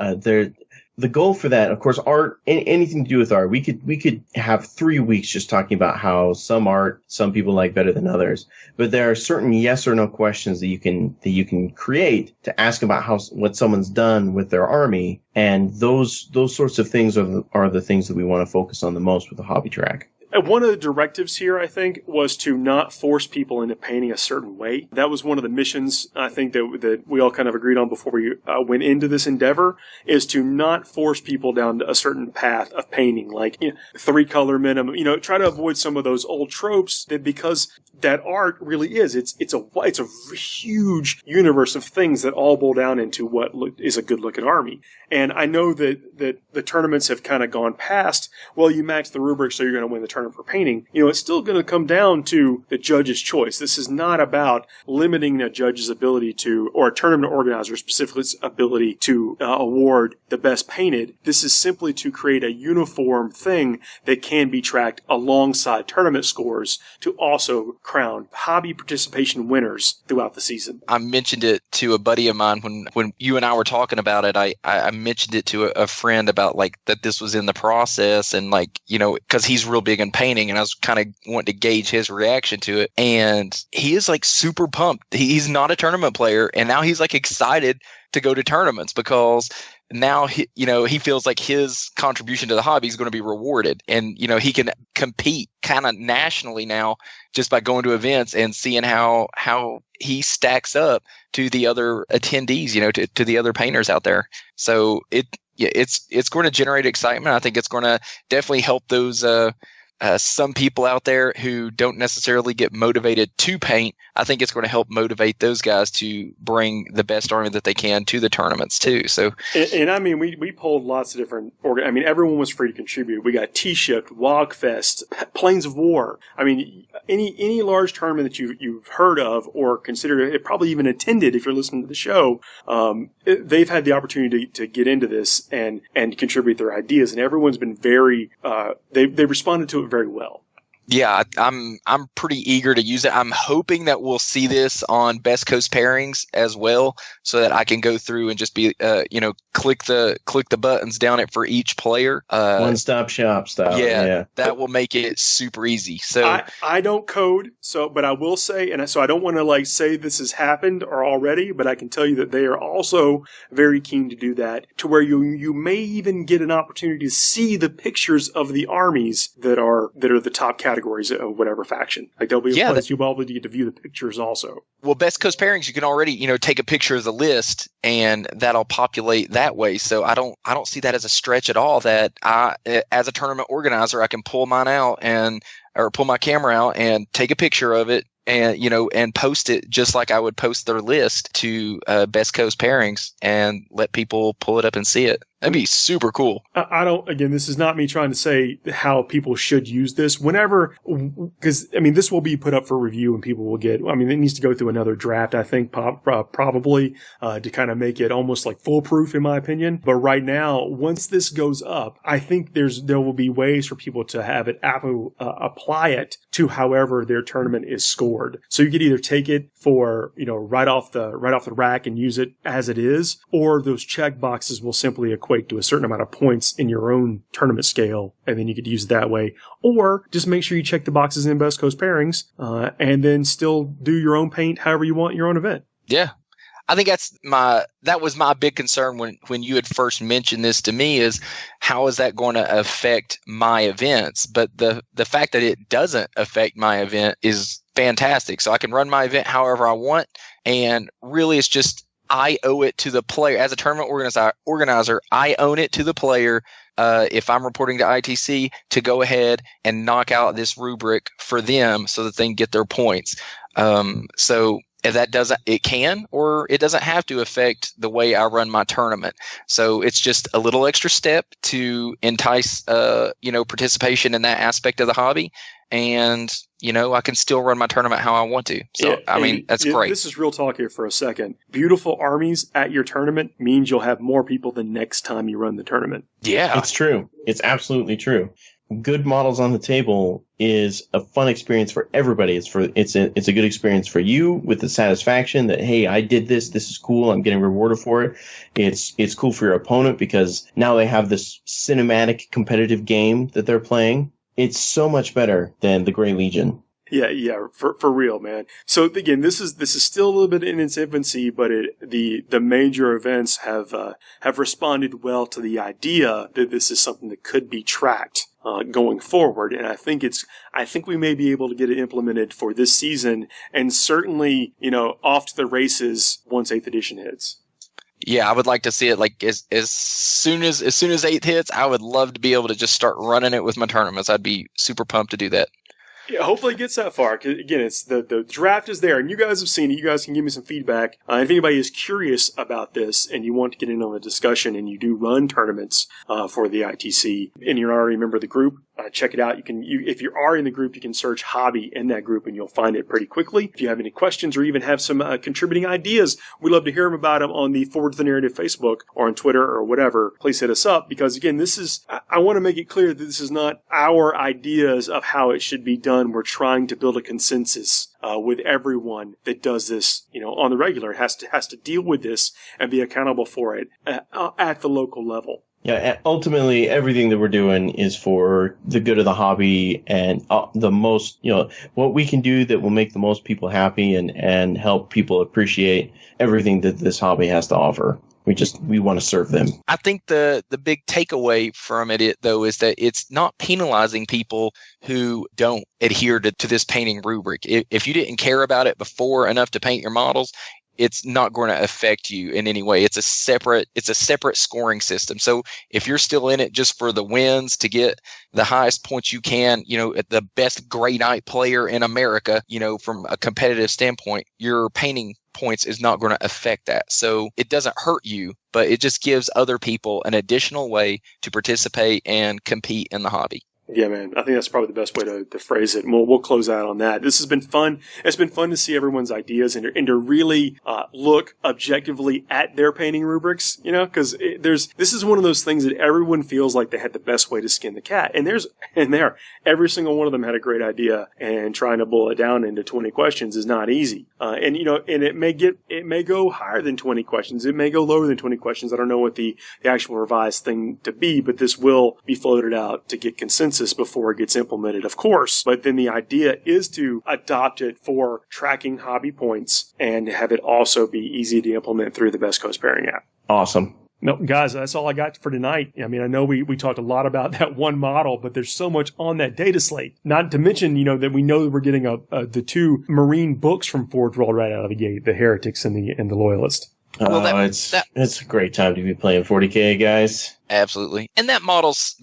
The goal for that, of course, art, anything to do with art, we could have 3 weeks just talking about how some people like better than others. But there are certain yes or no questions that you can create to ask about what someone's done with their army. And those sorts of things are the things that we want to focus on the most with the hobby track. one of the directives here, I think, was to not force people into painting a certain way. That was one of the missions, I think, that we all kind of agreed on before we went into this endeavor, is to not force people down a certain path of painting, like 3-color minimum. Try to avoid some of those old tropes that, because that art really is. It's a huge universe of things that all boil down into what is a good-looking army. And I know that the tournaments have kind of gone past, well, you max the rubric, so you're going to win the tournament for painting. It's still going to come down to the judge's choice. This is not about limiting a judge's ability to, or a tournament organizer specifically's ability to award the best painted. This is simply to create a uniform thing that can be tracked alongside tournament scores to also crown hobby participation winners throughout the season. I mentioned it to a buddy of mine when you and I were talking about it. I mentioned it to a friend about like that this was in the process, and like, because he's real big in painting, and I was kind of wanting to gauge his reaction to it. And he is like super pumped. He's not a tournament player, and now he's like excited to go to tournaments because now he feels like his contribution to the hobby is going to be rewarded, and he can compete kind of nationally now just by going to events and seeing how he stacks up to the other attendees, to the other painters out there. So it's going to generate excitement. I think it's going to definitely help those some people out there who don't necessarily get motivated to paint. I think it's going to help motivate those guys to bring the best army that they can to the tournaments too. So, and I mean, we pulled lots of different. Everyone was free to contribute. We got T-Shift, Wogfest, Plains of War. I mean, any large tournament that you've heard of or considered, it probably even attended if you're listening to the show. They've had the opportunity to get into this and contribute their ideas, and everyone's been very. They've responded to it very well. Yeah, I'm pretty eager to use it. I'm hoping that we'll see this on Best Coast pairings as well, so that I can go through and just be, click the buttons down it for each player. One-stop shop style. Yeah, that will make it super easy. So I don't code, but I will say, and so I don't want to like say this has happened or already, but I can tell you that they are also very keen to do that, to where you may even get an opportunity to see the pictures of the armies that are the top categories of whatever faction. Like there'll be a place you'll be able to get to view the pictures also. Well, Best Coast pairings, you can already, take a picture of the list and that'll populate that way. So I don't see that as a stretch at all, that I, as a tournament organizer, I can pull mine out or pull my camera out and take a picture of it and, and post it just like I would post their list to Best Coast pairings and let people pull it up and see it. That'd be super cool. Again, this is not me trying to say how people should use this because this will be put up for review and people will get, it needs to go through another draft, I think, probably, to kind of make it almost like foolproof in my opinion. But right now, once this goes up, I think there will be ways for people to have it, apply it to however their tournament is scored. So you could either take it for, right off the rack and use it as it is, or those check boxes will simply equate to a certain amount of points in your own tournament scale, and then you could use it that way. Or just make sure you check the boxes in Best Coast pairings, and then still do your own paint however you want your own event. Yeah. I think that was my big concern when you had first mentioned this to me, is how is that going to affect my events? But the fact that it doesn't affect my event is fantastic. So I can run my event however I want, and really it's just I owe it to the player. As a tournament organizer, I own it to the player, if I'm reporting to ITC, to go ahead and knock out this rubric for them so that they can get their points. So if it can, or it doesn't have to affect the way I run my tournament. So it's just a little extra step to entice, participation in that aspect of the hobby. And, I can still run my tournament how I want to. So, that's great. This is real talk here for a second. Beautiful armies at your tournament means you'll have more people the next time you run the tournament. Yeah. It's true. It's absolutely true. Good models on the table is a fun experience for everybody. It's a good experience for you with the satisfaction that, hey, I did this. This is cool. I'm getting rewarded for it. It's cool for your opponent because now they have this cinematic competitive game that they're playing. It's so much better than the Grey Legion. Yeah, for real, man. So again, this is still a little bit in its infancy, but the major events have responded well to the idea that this is something that could be tracked going forward. And I think we may be able to get it implemented for this season, and certainly, off to the races once 8th edition hits. Yeah, I would like to see it like as soon as 8th hits. I would love to be able to just start running it with my tournaments. I'd be super pumped to do that. Yeah, hopefully it gets that far. 'Cause again, it's the draft is there, and you guys have seen it. You guys can give me some feedback. If anybody is curious about this and you want to get in on the discussion, and you do run tournaments for the ITC, and you're already a member of the group, check it out. If you are in the group, you can search hobby in that group, and you'll find it pretty quickly. If you have any questions or even have some contributing ideas, we'd love to hear them about them on the Forge the Narrative Facebook or on Twitter or whatever. Please hit us up, because again, I want to make it clear that this is not our ideas of how it should be done. We're trying to build a consensus with everyone that does this, on the regular, has to deal with this and be accountable for it at the local level. Yeah, ultimately, everything that we're doing is for the good of the hobby and the most, what we can do that will make the most people happy and help people appreciate everything that this hobby has to offer. We want to serve them. I think the big takeaway from it, though, is that it's not penalizing people who don't adhere to this painting rubric. If you didn't care about it before enough to paint your models, it's not going to affect you in any way. It's a separate scoring system. So if you're still in it just for the wins, to get the highest points you can, the best Grey Knight player in America, from a competitive standpoint, your painting points is not going to affect that. So it doesn't hurt you, but it just gives other people an additional way to participate and compete in the hobby. Yeah, man. I think that's probably the best way to phrase it. And we'll close out on that. This has been fun. It's been fun to see everyone's ideas and to really look objectively at their painting rubrics, because this is one of those things that everyone feels like they had the best way to skin the cat. And every single one of them had a great idea, and trying to boil it down into 20 questions is not easy. And it may go higher than 20 questions. It may go lower than 20 questions. I don't know what the actual revised thing to be, but this will be floated out to get consensus before it gets implemented, of course. But then the idea is to adopt it for tracking hobby points and have it also be easy to implement through the Best Coast Pairing app. Awesome. No, guys, that's all I got for tonight. I mean, I know we talked a lot about that one model, but there's so much on that data slate. Not to mention, that we know that we're getting the two Marine books from Forge rolled right out of the gate, the Heretics and the Loyalist. It's a great time to be playing 40k, guys. Absolutely. And that model is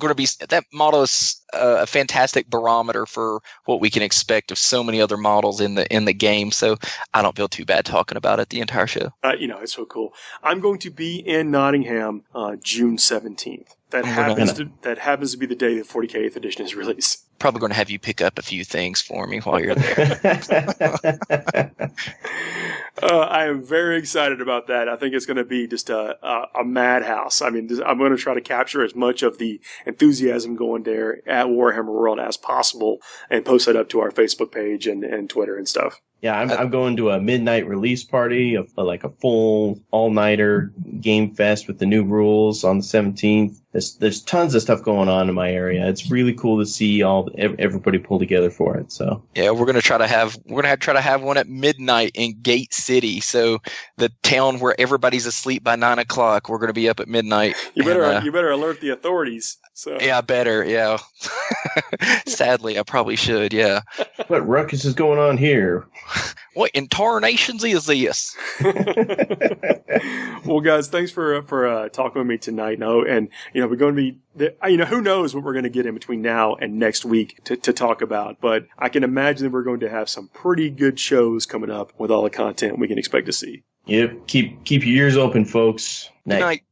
a fantastic barometer for what we can expect of so many other models in the game. So I don't feel too bad talking about it the entire show. It's so cool. I'm going to be in Nottingham June 17th. That happens to be the day that 40k 8th edition is released. Probably going to have you pick up a few things for me while you're there. I am very excited about that. I think it's going to be just a madhouse. I mean, I'm going to try to capture as much of the enthusiasm going there at Warhammer World as possible and post that up to our Facebook page and Twitter and stuff. Yeah, I'm going to a midnight release party of like a full all-nighter game fest with the new rules on the 17th. There's tons of stuff going on in my area. It's really cool to see everybody pull together for it. So yeah, we're gonna try to have one at midnight in Gate City. So the town where everybody's asleep by 9 o'clock. We're gonna be up at midnight. You better alert the authorities. So yeah, I better. Yeah. Sadly, I probably should. Yeah. What ruckus is going on here? What in tarnations is this? Well, guys, thanks for talking with me tonight. And we're going to be, who knows what we're going to get in between now and next week to talk about. But I can imagine that we're going to have some pretty good shows coming up with all the content we can expect to see. Yep. Keep your ears open, folks. Good night.